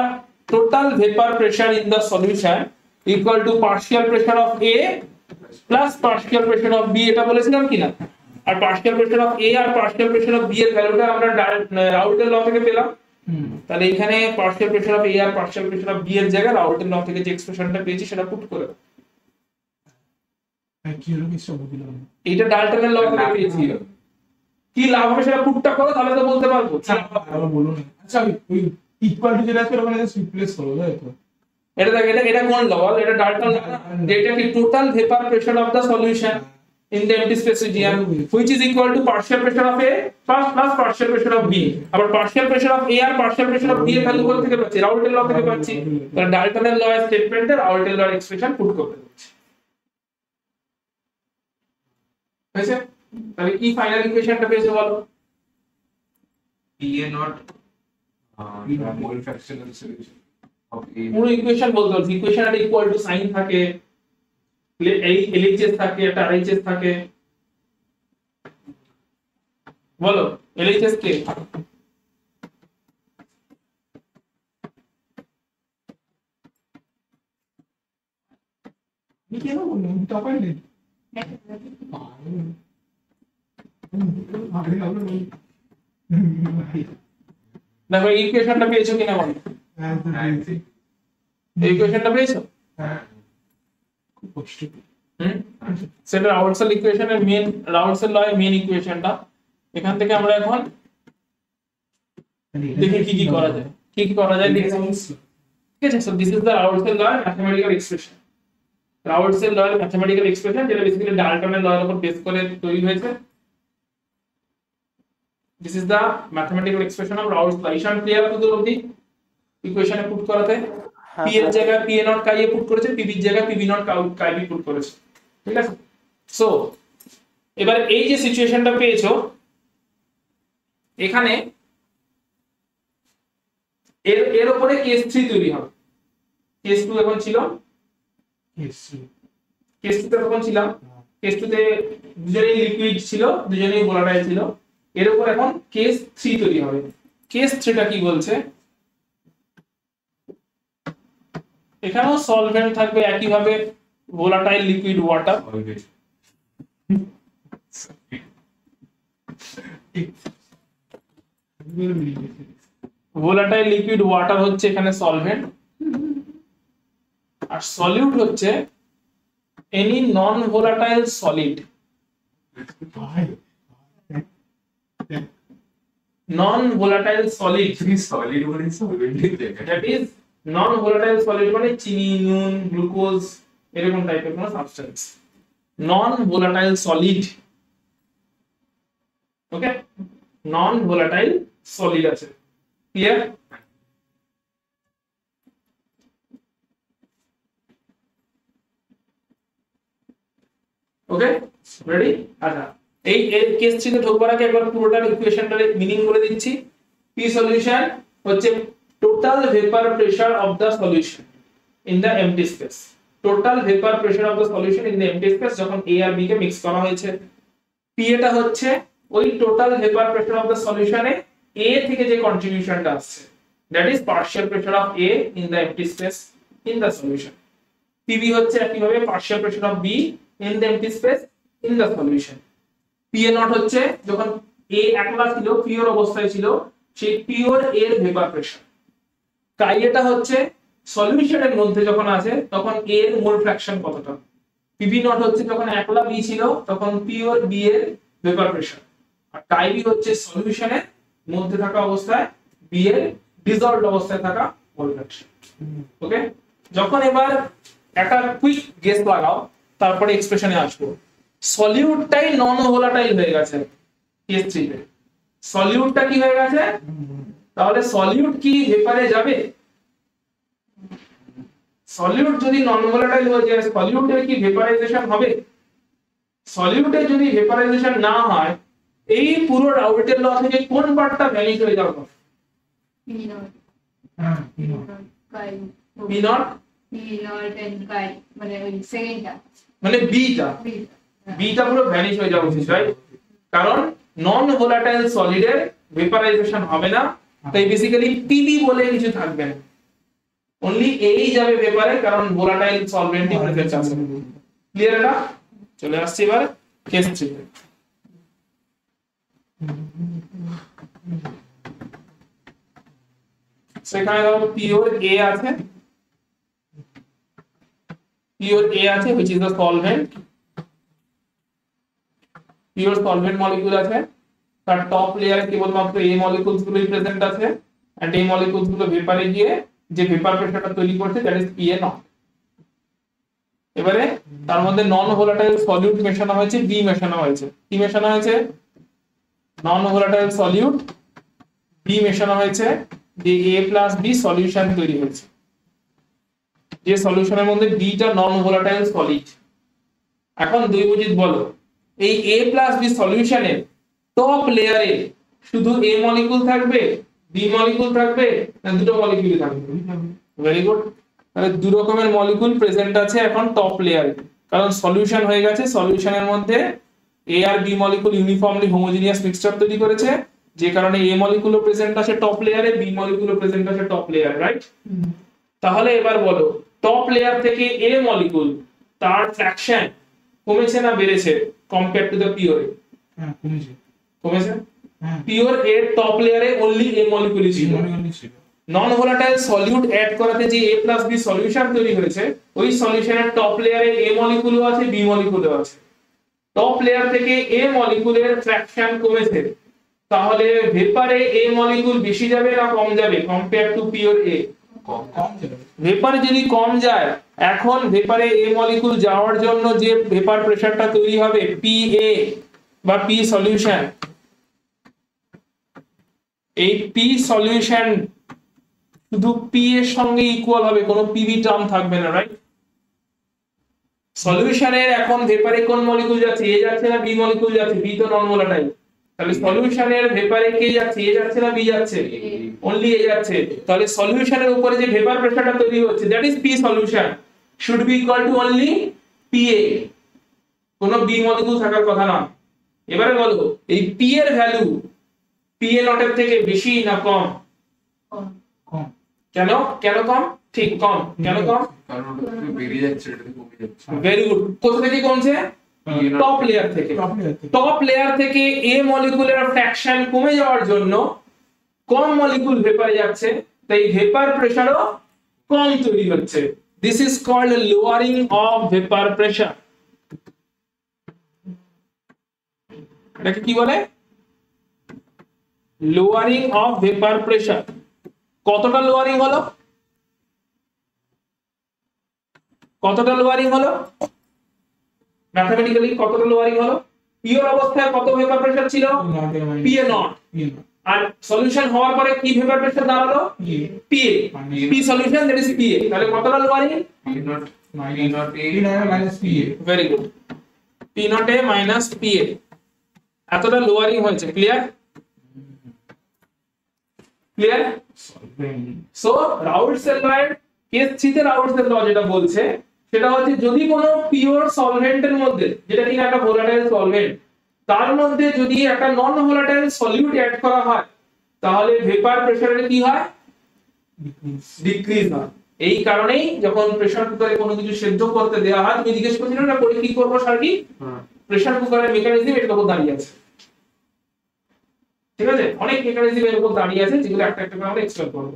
total vapour pressure in the solution equal to partial pressure of A plus partial pressure of B, এটা বলেছিলাম কি না? আর পার্শিয়াল প্রেসার অফ এ আর পার্শিয়াল প্রেসার অফ বি এর ভ্যালুটা আমরা রাউটের ল থেকে পেলাম। তাহলে এখানে পার্শিয়াল প্রেসার অফ এ আর পার্শিয়াল প্রেসার অফ বি এর জায়গায় রাউটের ল থেকে যে এক্সপ্রেশনটা পেয়েছি সেটা পুট করে দাও। কি হলো কি সব বুঝলাম না। এইটা ডাল্টনের ল থেকে পেয়েছি, কি লাভ হবে সেটা পুটটা করো তাহলে তো বলতে পারবো। আবার বলুন। আচ্ছা ওই ইকুয়াল টু যেটা আছে ওখানে জাস্ট রিপ্লেস করো, তাই তো? এটা দেখ, এটা কোন ল বল? এটা ডাল্টন ল না? যেটা কি total vapour pressure of the solution in the empty space region which is equal to partial pressure of A plus partial pressure of B। আবার partial pressure of A আর partial pressure of B এর ভ্যালু কোথা থেকে পাচ্ছি? রাউটের ল থেকে পাচ্ছি। তাহলে ডাল্টনের ল এর স্টেটমেন্টে রাউটের ল এর এক্সপ্রেশন পুট করতে হচ্ছে। হয়েছে? তাহলে কি ফাইনাল ইকুয়েশনটা পেয়েছো বলো? PA not mole fraction of the solution of A। পুরো ইকুয়েশন বলতে বলছি, ইকুয়েশন একটা ইকুয়াল টু সাইন থাকে, এই এলএইচএস থাকে, একটা আরএইচএস থাকে। বলো এলএইচএস কে? কি কেন বললাম টপার নেই? আরে আরে দেখো এই ইকুয়েশনটা পেয়েছো কিনা বলো, এই ইকুয়েশনটা পেয়েছো? খুব কষ্ট। সেটা রাউলসেল ইকুয়েশনের মেইন, রাউলসেল ল এর মেইন ইকুয়েশনটা। এখান থেকে আমরা এখন দেখি কি কি করা যায়, কি কি করা যায় দেখি। ঠিক আছে, সো দিস ইজ দ্য রাউলসেল ল এর ম্যাথমেটিক্যাল এক্সপ্রেশন। রাউলসেল ল এর ম্যাথমেটিক্যাল এক্সপ্রেশন যেটা বেসিক্যালি ডাল্টনের ল এর উপর বেস করে তৈরি হয়েছে। This is the mathematical expression of Raoult's law. Ishan clear তো অবধি ইকুয়েশনে পুট করাতে? হ্যাঁ, পি এর জায়গায় P A not chi A put করেছে, পি বি এর জায়গায় P B not chi B put করেছে। ঠিক আছে, সো এবার এই যে সিচুয়েশনটা পেয়েছো, এখানে এর উপরে কেস 3 তৈরি হবে। কেস 2 এখন ছিল, কেস 2 তে তখন ছিলাম, কেস 2 তে দুজনেই লিকুইড ছিল, দুজনেই ভোলাটাইল ছিল। এর উপর এখন কেস 3 তৈরি হবে। কেস 3 টা কি বলছে? এখানেও সলভেন্ট থাকবে একইভাবে, volatile liquid water. Volatile liquid water হচ্ছে এখানে সলভেন্ট, আর সলিউট হচ্ছে any non volatile solid. Non volatile solid, solid body solvent in there. That is non volatile solid মানে চিনি, নুন, গ্লুকোজ এরকম টাইপের কোনো সাবস্টেন্স। নন ভোলাটাইল সলিড, ওকে, নন ভোলাটাইল সলিড আছে। ক্লিয়ার? ওকে, রেডি? আচ্ছা, এই কেস ছিল ঢোকবার আগে একবার পুরোটার ইকুয়েশনটার মিনিং বলে দিচ্ছি। পি সলিউশন হচ্ছে total vapour pressure of the solution in the empty space. Total vapour pressure of the solution in the empty space যখন এ আর বি কে মিক্স করা হয়েছে। পি এটা হচ্ছে ওই total vapour pressure of the সলিউশনে এ থেকে যে কন্ট্রিবিউশনটা আসছে, that is partial pressure of A in the empty space in the solution. PB হচ্ছে একইভাবে partial pressure of B in the empty space in the solution. PA naught হচ্ছে যখন A একলা ছিল, পিওর অবস্থায় ছিল, সেই পিওর এর ভেপার প্রেসার। কাই এটা হচ্ছে সলিউশনের মধ্যে যখন আছে তখন A এর মোল ফ্র্যাকশন কতটা। PB naught হচ্ছে যখন একলা B ছিল তখন পিওর B এর ভেপার প্রেসার। আর কাই বি হচ্ছে সলিউশনের মধ্যে থাকা অবস্থায় B এর ডিসলভড অবস্থায় থাকা মোল ফ্র্যাকশন। ওকে, যখন এবার একটা কুইক গেস লাগাও, তারপরে এক্সপ্রেশনে আসবো। সলিউটটাই নন ভোলাটাইল হয়ে গেছে কেস 3 তে। সলিউটটা কি হয়ে গেছে? তাহলে সলিউট কি ভেপারে যাবে? সলিউট যদি নন ভোলাটাইল হয়ে যায়, সলিউটের কি ভেপারাইজেশন হবে? সলিউটে যদি ভেপারাইজেশন না হয়, এই পুরো রাউলেটের ল থেকে কোন পার্টটা ভ্যানিশ হয়ে যাবে? P naught, হ্যাঁ, P naught, chi. P naught P naught and chi, মানে ওই সেকেন্ডটা, মানে বিটা, B টা। বিটা পুরো ভ্যানিশ হয়ে যাওয়া উচিত, রাইট? কারণ নন ভোলাটাইল সলিডের ভেপারাইজেশন হবে না, তাই বেসিক্যালি পিবি বলে কিছু থাকবে না, অনলি এই যাবে ভেপারে, কারণ ভোলাটাইল সলভেন্টই প্রেজেন্ট আছে। ক্লিয়ার? এটা চলে আসছে এবার কেস 3 তে। সেখানে ধরো পিওর এ আছে, পিওর এ আছে which is the solvent, pure solvent molecule আছে, তার টপ লেয়ারে কেবলমাত্র এই মলিকিউলস গুলোই প্রেজেন্ট আছে, এন্ড এই মলিকিউলস গুলো ভেপারে গিয়ে যে ভেপার প্রেসারটা তৈরি করছে দ্যাট ইজ PA নট। এবারে তার মধ্যে নন ভোলাটাইল সলিউট মেশানো হয়েছে, বি মেশানো হয়েছে। কি মেশানো হয়েছে? নন ভোলাটাইল সলিউট, বি মেশানো হয়েছে, যে A প্লাস বি সলিউশন তৈরি হয়েছে। যে সলিউশনের মধ্যে বিটা নন ভোলাটাইল সলিড। এখন দুই বুঝিত বলো, এই A প্লাস বি সলিউশনের টপ লেয়ারে শুধু A মলিকিউল থাকবে, B মলিকিউল থাকবে, না দুটো মলিকিউল থাকবে? ভেরি গুড, তাহলে দুই রকমের মলিকিউল প্রেজেন্ট আছে এখন টপ লেয়ারে, কারণ সলিউশন হয়ে গেছে। সলিউশনের মধ্যে A আর B molecule uniformly homogeneous mixture তৈরি করেছে, যে কারণে A মলিকিউলও প্রেজেন্ট আছে টপ লেয়ারে, B মলিকিউলও প্রেজেন্ট আছে টপ লেয়ারে, রাইট? তাহলে এবার বলো, টপ লেয়ার থেকে A মলিকিউল তার ফ্র্যাকশন কমেছে না বেড়েছে কম্পেয়ার টু দ্য পিওর? হ্যাঁ, কমেছে। কমেছে। হ্যাঁ পিওর এর টপ লেয়ারে অনলি এ মলিকুলই ছিল। নন ভোলাটাইল সলিউট অ্যাড করাতে যে A প্লাস বি সলিউশন তৈরি হয়েছে, ওই সলিউশনের টপ লেয়ারে A মলিকুলও আছে, B মলিকুলও আছে। টপ লেয়ার থেকে A মলিকুলের ফ্র্যাকশন কমেছে, তাহলে ভেপারে A মলিকুল বেশি যাবে না কম যাবে কম্পেয়ার টু পিওর A? কম যাবে। ভেপারে যদি কম যায়, এখন ভেপারে A মলিকুল যাওয়ার জন্য যে ভেপার প্রেসারটা তৈরি হবে PA বা P সলিউশন, এই P সলিউশন শুধু P এর সঙ্গে ইকুয়াল হবে, কোনো PB টার্ম থাকবে না, রাইট? সলিউশনের এখন ভেপারে কোন মলিকুল যাচ্ছে, A যাচ্ছে না B মলিকুল যাচ্ছে? B তো নন ভোলাটাইল, তাহলে সলিউশনের ভেপারে কে যাচ্ছে, A যাচ্ছে না B যাচ্ছে? অনলি A যাচ্ছে। তাহলে সলিউশনের উপরে যে ভেপার প্রেসারটা তৈরি হচ্ছে, that is P solution, should be equal to only PA, কোনো B মলিকুল থাকার কথা না। এবারে বলো এই P এর ভ্যালু PA নট এর থেকে বেশি না কম? কম। কেন কেন কম? ঠিক কম। কেন কম? কারণ ওটা থেকে বেরিয়ে যাচ্ছে, এটা থেকে কমে যাচ্ছে। Very good. কোথা থেকে কমছে? টপ লেয়ার থেকে। টপ লেয়ার থেকে A মলিকুলের ফ্র্যাকশন কমে যাওয়ার জন্য কম মলিকুল ভেপারে যাচ্ছে, তাই ভেপার প্রেসারও কম তৈরি হচ্ছে। This is called lowering of vapour pressure. এটাকে কি বলে? Lowering of vapour pressure. কতটা লোয়ারিং হলো? কতটা লোয়ারিং হলো? ম্যাথমেটিক্যালি কতটা লোয়ারিং হলো? পিওর অবস্থায় কত ভেপার প্রেসার ছিল? PA not. আর সলিউশন হওয়ার পরে কি ভেপার প্রেসার দাঁড়ালো? PA। P solution that is PA। তাহলে কতটা lowering? P not A minus PA। Very good. P not A minus PA, এতটা লোয়ারিং হয়েছে। ক্লিয়ার? ক্লিয়ার? সো রাউলটস লয়ের কেস 3 তে রাউলটস ল যেটা বলছে সেটা হচ্ছে, যদি কোনো পিওর সলভেন্টের মধ্যে, যেটা কিনা একটা ভোলাটাইল সলভেন্ট, তার মধ্যে যদি একটা নন ভোলাটাইল সলিউট অ্যাড করা হয়, তাহলে ভেপার প্রেসারে কি হয়? ডিক্রিজ হয়। এই কারণেই যখন প্রেসার কুকারে কোনো কিছু সেদ্ধ করতে দেওয়া হয়, তুমি জিজ্ঞেস করছিলে না করে কি করবো সার্কি? প্রেসার কুকারের মেকানিজম এর উপর দাঁড়িয়ে আছে, ঠিক আছে? অনেক মেকানিজম এর উপর দাঁড়িয়ে আছে, যেগুলো একটা একটা করে আমরা এক্সপ্লেন করবো।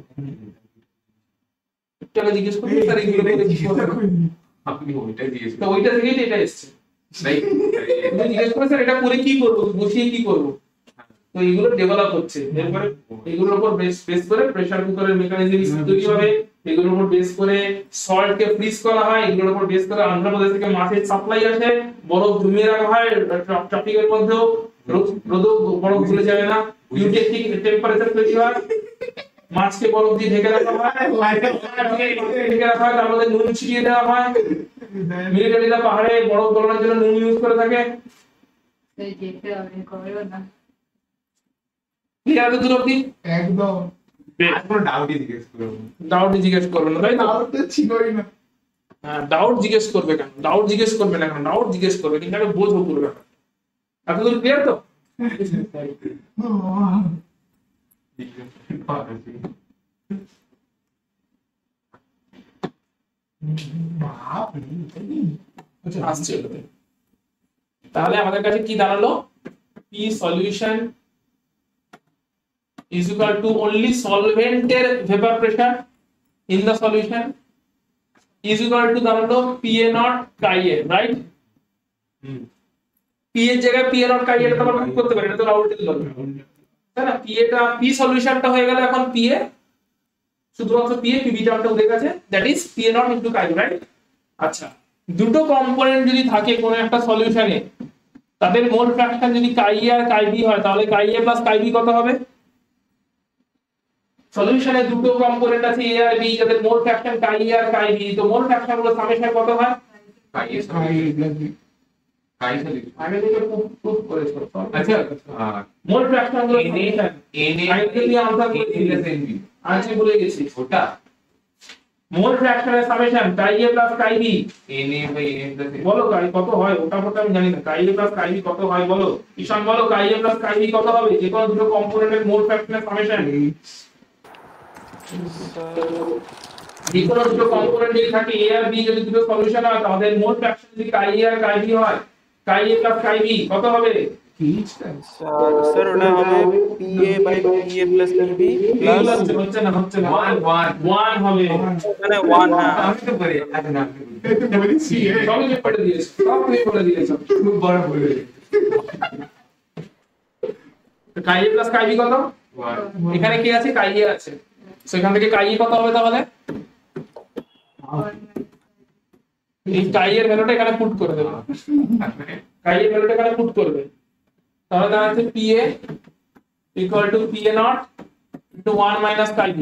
একটু জিজ্ঞেস করি স্যার এইগুলো করে কি করবো? আপনি ওইটাই দিয়েছেন। তো ওইটা থেকেই তো এটা এসেছে। তাই তুমি জিজ্ঞেস করে স্যার এটা করে কি করবো, বসিয়ে কি করবো? তো এইগুলো ডেভেলপ হচ্ছে, এরপরে এগুলোর উপর বেস করে প্রেসার কুকারের মেকানিজম তৈরি হবে, এগুলোর উপর বেস করে সল্ট কে ফ্রিজ করা হয়, এগুলোর উপর বেস করে আন্ধ্রপ্রদেশ থেকে মাছের সাপ্লাই আসে, বরফ জমিয়ে রাখা হয় ট্রপিকের মধ্যেও, রোদও বরফ ভুলে যাবে না, ইউটেকটিক টেম্পারেচার তৈরি হয়, মাছকে বরফ দিয়ে ঢেকে রাখা হয়, ঢেকে রাখা হয়, তার মধ্যে নুন ছিটিয়ে দেওয়া হয়। মিলিটারিরা পাহাড়ে বরফ গলানোর জন্য নুন ইউজ করে থাকে। এই যেতে আমি করব না। ক্লিয়ার তো দূর অব্দি? একদম। আর কোনো ডাউটই জিজ্ঞেস করবো। ডাউট জিজ্ঞেস করবে না, তাই তো? তাও তো ছিলই না। হ্যাঁ, ডাউট জিজ্ঞেস করবে কেন? ডাউট জিজ্ঞেস করবে না কেন? ডাউট জিজ্ঞেস করবে, কিন্তু একটা বোঝো করবে। এতদূর ক্লিয়ার তো? বাপ রে, আচ্ছা আসছে ওটাতে। তাহলে আমাদের কাছে কি দাঁড়ালো? P solution is equal to only solvent এর vapor pressure in the solution is equal to দাঁড়ালো PA not chi A, right? P এর জায়গায় PA not chi A এটা তো আমরা করতে পারি, এটা তো রাউলটের ল, তাই না? PA টা P সলিউশনটা হয়ে গেল এখন PA, শুধুমাত্র PA PB টার্মটা উঠে গেছে, that is PA not into chi, right? আচ্ছা, দুটো কম্পোনেন্ট যদি থাকে কোন একটা সলিউশনে, তাদের মোল ফ্র্যাকশন যদি chi A আর chi B হয়, তাহলে chi A plus chi B কত হবে? সলিউশনে দুটো কম্পোনেন্ট আছে A আর B, যাদের মোল ফ্র্যাকশন chi A আর chi B, তো মোল ফ্র্যাকশন গুলো সামেশন কত হয়? আগে থেকে প্রুফ করেছো। আচ্ছা, মোল ফ্র্যাকশন গুলো সামেশন আগে থেকে আনসার করেছি, আজকে বলে গেছি ওটা মোল ফ্র্যাকশনের summation chi A plus chi B। Na/Na+A বলো chi কত হয়? ওটা পড়তে আমি জানি না। chi A plus chi B কত হয় বলো? ঈশান বলো chi A plus chi B কত হবে? যে কোনো দুটো কম্পোনেন্টের মোল ফ্র্যাকশনের সামেশন। যে কোনো দুটো কম্পোনেন্ট যদি থাকে A আর B, যদি দুটো সলিউশন হয়, তাদের মোল ফ্র্যাকশন যদি chi A আর chi B হয়, chi A plus chi B কত হবে? এইচটা স্যার ওটা হবে PA by PA plus PB এগুলো plus হচ্ছে না 1 হবে মানে 1 হ্যাঁ আমি তো বলি আচ্ছা না বলেছি সবই যে পড়ে দিয়েছে সব তুমি পড়ে দিয়েছো খুব বড় বলে কাই এ প্লাস কাই বি কত এখানে কি আছে কাই এ আছে সেখান থেকে কাই এ কত হবে তাহলে এই কাই এর ভ্যালুটা এখানে পুট করে দেবে কাই এর ভ্যালুটা এখানে পুট করবে তাহলে দাঁড়াচ্ছে PA equal to PA naught into 1 minus chi b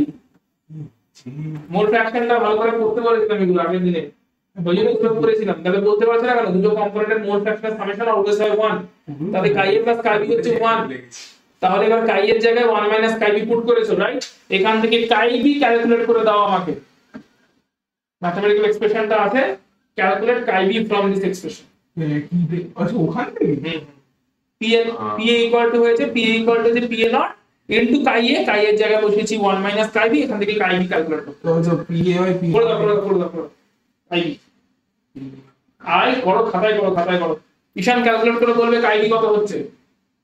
মোল ফ্র্যাকশনটা ভালো করে পড়তে বলেছিলাম এগুলো আগের দিনে ওই জন্য প্রয়োগ করেছিলাম তাহলে বলতে পারছ না কেন দুটো কম্পোনেন্টের মোল ফ্র্যাকশন সামেশন অলওয়েজ হয় 1 তাহলে chi a plus chi b হচ্ছে 1 তাহলে এবার chi এর জায়গায় 1 minus chi b পুট করেছো রাইট এখান থেকে chi b ক্যালকুলেট করে দাও আমাকে ম্যাথমেটিক্যাল এক্সপ্রেশনটা আছে calculate chi b from this expression কি আচ্ছা ওখান থেকে PA equal to হয়েছে PA equal to যে PA naught into chi a এর জায়গায় বসিয়েছি 1 minus chi b এখান থেকে chi b ক্যালকুলেট করতে তো যে PA by PA করে দাও chi b আই করো খাতায় করো ঈশান ক্যালকুলেট করে বলবে chi b কত হচ্ছে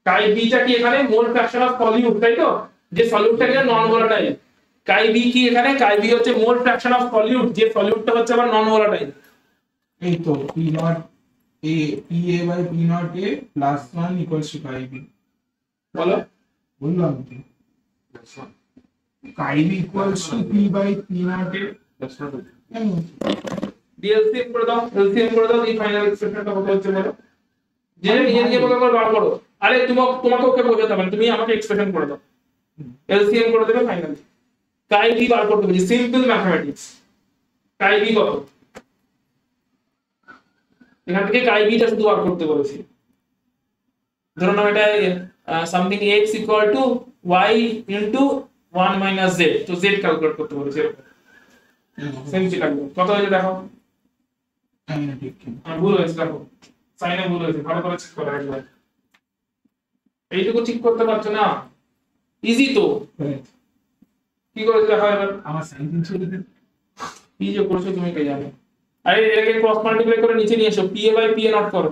chi b টা কি এখানে মোল ফ্র্যাকশন অফ সলিউট তাই তো যে সলিউটটা কি নন ভোলাটাইল chi b কি এখানে chi b হচ্ছে মোল ফ্র্যাকশন অফ সলিউট যে সলিউটটা হচ্ছে আবার নন ভোলাটাইল এই তো P naught A PA by P naught A plus 1 equals to chi b বলো বললাম তো chi b equals to P by P naught A LCM করে দাও এই ফাইনাল এক্সপ্রেশনটা কত হচ্ছে বলো যে নিজে মতো করে বার করো আরে তোমাকে ওকে বোঝাতে হবে না, তুমি আমাকে এক্সপ্রেশন করে দাও এলসিএম করে দেবে ফাইনাল chi b বার করতে বলি সিম্পল ম্যাথমেটিক্স chi b কত এখান থেকে chi b টা শুধু বার করতে বলেছি ধরুন নাও এটা something x equal to y into 1 minus z তো z ক্যালকুলেট করতে বলেছি সিম্পল লাগবে কত হয়েছে দেখো ভুল হয়েছে দেখো সাইনে ভুল হয়েছে ভালো করে চেক করো একবার এইটুকু ঠিক করতে পারছো না ইজি তো কি করেছো দেখো এবার আমার সাইন দিন ছিল কি যে করেছো তুমি কে জানো আরে এটাকে ক্রস মাল্টিপ্লাই করে নিচে নিয়ে এসো PA বাই PA নট করো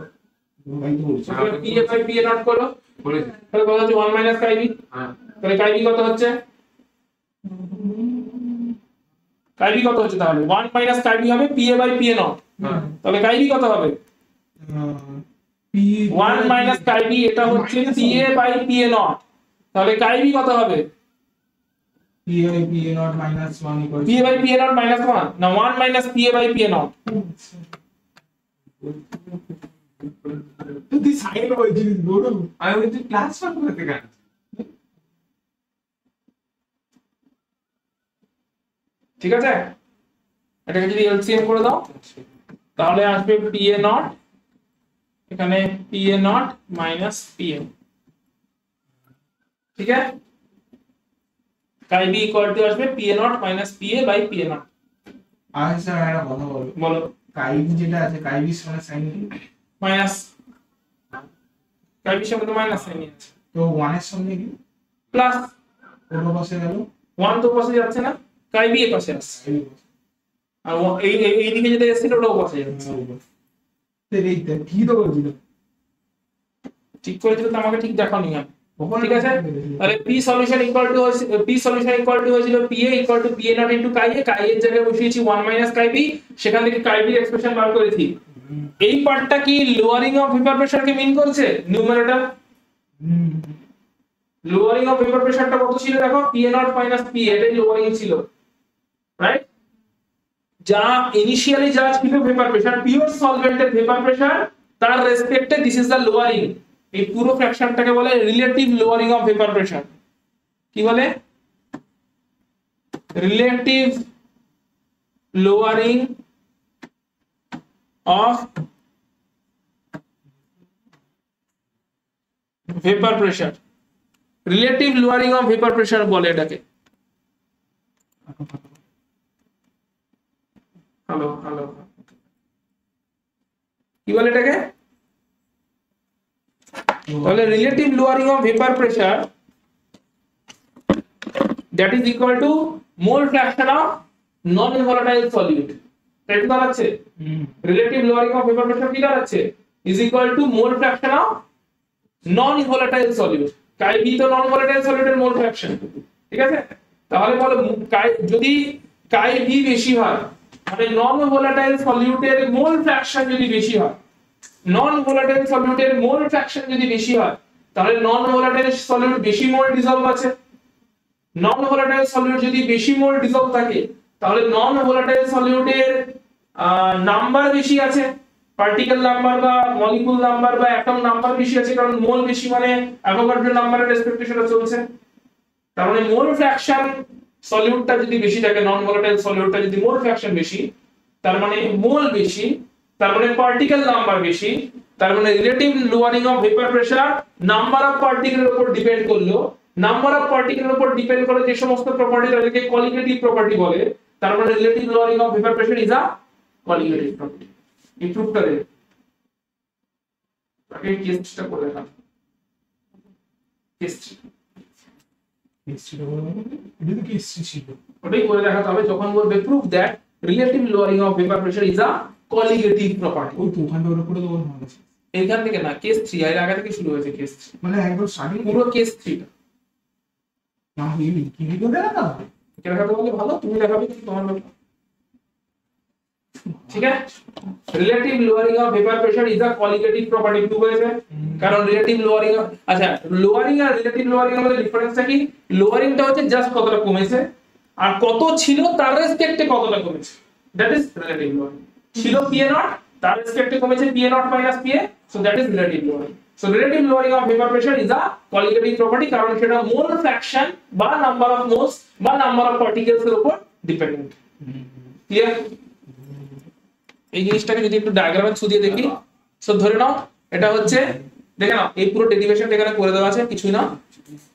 ভাই তো বলছি PA বাই PA নট করো বলেছি তাহলে কত হচ্ছে 1 মাইনাস chi b হ্যাঁ তাহলে chi b কত হচ্ছে chi b কত হচ্ছে তাহলে 1 মাইনাস chi b হবে PA বাই PA নট তাহলে chi b কত হবে P 1 মাইনাস chi b এটা হচ্ছে PA বাই PA নট তাহলে chi b কত হবে P by P naught minus 1 equals PA by PA not minus 1 না 1 minus PA by PA not তুই সাইন বলছিস বড় আমি বলছি ক্লাস পার করতে কেন ঠিক আছে এটাকে যদি এলসিএম করে দাও তাহলে আসবে PA নট এখানে PA নট মাইনাস PA ঠিক আছে chi b ইকুয়াল টু আসবে PA not minus PA by PA not আর স্যার একটা কথা বলো বলো chi b যেটা আছে chi b সমান sin মাইনাস chi b সমান মাইনাস সাইন আছে তো 1 এর সঙ্গে কি প্লাস ওটা পাশে গেল 1 তো পাশে যাচ্ছে না chi b এর পাশে আসছে আর এই দিকে যেটা এসেছিল ওটাও পাশে যাচ্ছে এইটা কি তো বলছিল ঠিক করেছিল তো আমাকে ঠিক দেখাও নি ঠিক আছে তাহলে p সলিউশন ইকুয়াল টু হয়েছিল PA equal to PA not into chi এর জায়গায় বসিয়েছি 1 মাইনাস chi b সেখান থেকে chi b এর এক্সপ্রেশন বার করেছি এই পার্টটা কি লোয়ারিং অফ ভেপার প্রেসার কে মিন করছে নিউমারেটর লোয়ারিং অফ ভেপার প্রেসারটা কত ছিল দেখো PA নট মাইনাস P এটাই লোয়ারিং ছিল রাইট যা ইনিশিয়ালি যা ছিল ভেপার প্রেসার পিওর সলভেন্টের ভেপার প্রেসার তার রেসপেক্টে দিস ইজ দা লোয়ারিং এই পুরো ফ্র্যাকশনটাকে বলে relative lowering of vapour pressure কি বলে relative lowering of vapour pressure relative lowering of vapour pressure বলে এটাকে হ্যালো হ্যালো কি বলে এটাকে তাহলে relative lowering of vapour pressure that is equal to mole fraction of non volatile solute তাই তো দাঁড়াচ্ছে relative lowering of vapour pressure কি দাঁড়াচ্ছে is equal to mole fraction of non volatile solute, chi B তো নন ভোলাটাইল সলিউটের মোল ফ্র্যাকশন, ঠিক আছে? তাহলে বলো যদি কাই বি বেশি হয় মানে নন ভোলাটাইল সলিউটের মোল ফ্র্যাকশন যদি বেশি হয়, নন ভোলাটাইল সলিউটের মোল ফ্র্যাকশন যদি বেশি হয়, তাহলে নন ভোলাটাইল সলিউট বেশি মোল ডিসলভ আছে। নন ভোলাটাইল সলিউট যদি বেশি মোল ডিসলভ থাকে, তাহলে নন ভোলাটাইল সলিউটের নাম্বার বেশি আছে, পার্টিকেল নাম্বার বা মলিকুল নাম্বার বা অ্যাটম নাম্বার বেশি আছে, কারণ মোল বেশি মানে অ্যাভোগাড্রো নাম্বারের রেসপেক্টে সেটা চলছে। তার মানে মোল ফ্র্যাকশন সলিউটটা যদি বেশি থাকে, নন ভোলাটাইল সলিউটটা যদি মোল ফ্র্যাকশন বেশি, তার মানে মোল বেশি, তার মানে পার্টিকেল নাম্বার বেশি, তার মানে relative lowering of vapour pressure number of পার্টিকেলের উপর ডিপেন্ড করলো। নাম্বার অফ পার্টিকেলের উপর ডিপেন্ড করে যে সমস্ত প্রপার্টি তাদেরকে কোয়ালিটেটিভ প্রপার্টি বলে, তার মানে relative lowering of vapour pressure is a qualitative property. এই প্রুফটা দেখ, তাকে কেসটা করে দেখা, কেস কেসটা বলবো এটা তো কেসটি ছিল, ওটাই করে দেখাতে হবে যখন বলবে proof that relative lowering of vapour pressure is a qualitative property. ওই তো ওখান থেকে ওর উপরে তো বলবো ভালো আছে, এইখান থেকে না, কেস 3 এর আগে থেকে শুরু হয়েছে কেস 3, মানে একদম স্টার্টিং পুরো কেস 3 না হইনি কি ভিডিও দেখা না কে দেখাতে বললে ভালো, তুমি দেখাবে কি তোমার ব্যাপার, ঠিক আছে? Relative lowering of vapour pressure is a qualitative property prove হয়েছে, কারণ রিলেটিভ লোয়ারিং, আচ্ছা লোয়ারিং আর রিলেটিভ লোয়ারিং এর মধ্যে ডিফারেন্সটা কি? লোয়ারিংটা হচ্ছে জাস্ট কতটা কমেছে, আর কত ছিল তার রেসপেক্টে কতটা কমেছে, দ্যাট ইজ রিলেটিভ লোয়ারিং। ছিল PA নট, তার রেসপেক্টে কমেছে PA not minus PA, so that is relative lowering. So relative lowering of vapour pressure is a qualitative property, কারণ সেটা মোল ফ্র্যাকশন বা নাম্বার অফ মোলস বা নাম্বার অফ পার্টিকেলস এর উপর ডিপেন্ডেন্ট। ক্লিয়ার? এই জিনিসটাকে যদি একটু ডায়াগ্রামে থ্রু দিয়ে দেখি, সো ধরে নাও এটা হচ্ছে, দেখে নাও এই পুরো ডেরিভেশন এখানে করে দেওয়া আছে, কিছুই না,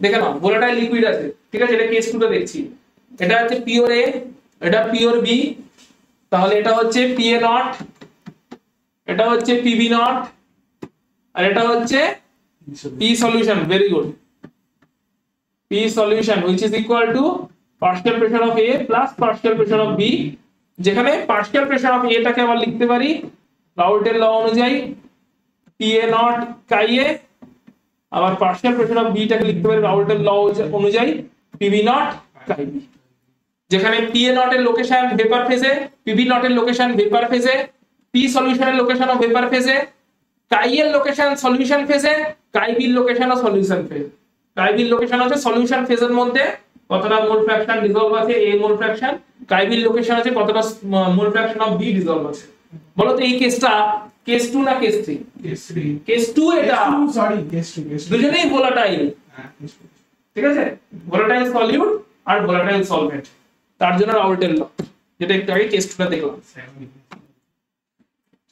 দেখে নাও ভোলাটাইল লিকুইড আছে, ঠিক আছে? এটা কেস 2 টা দেখছি, এটা হচ্ছে পিওর A, এটা পিওর B, তাহলে এটা হচ্ছে PA নট, এটা হচ্ছে PB নট, আর এটা হচ্ছে P solution. Very good, P solution which is equal to partial pressure of A plus partial pressure of B, যেখানে পার্শিয়াল প্রেসার অফ A টাকে আমরা লিখতে পারি রাউল্টের ল অনুযায়ী PA নট কাই A, আবার পার্শিয়াল প্রেসার অফ B টাকে লিখতে পারি রাউল্টের ল অনুযায়ী PB নট কাই B, যেখানে PA নট এর লোকেশন ভেপার ফেজে, PB নট এর লোকেশন ভেপার ফেজে, P সলিউশনের লোকেশন অফ ভেপার ফেজে, কাই এর লোকেশন সলিউশন ফেজে, কাই বি এর location of solution phase. Chi B এর লোকেশন হচ্ছে সলিউশন ফেজের মধ্যে কতটা মোল ফ্র্যাকশন ডিসলভ আছে A mole fraction, chi B এর লোকেশন আছে কতটা mole fraction of B dissolve আছে। বলো তো এই কেসটা কেস 2 না কেস 3? কেস 3, কেস 2 এটা, সরি কেস 2, দুজনেই ভোলাটাইল, হ্যাঁ কেস 2, ঠিক আছে? ভোলাটাইল সলিউট আর ভোলাটাইল সলভেন্ট, তার জন্য রাউল্টের ল, যেটা একটু আগে কেস 2 টা দেখলাম।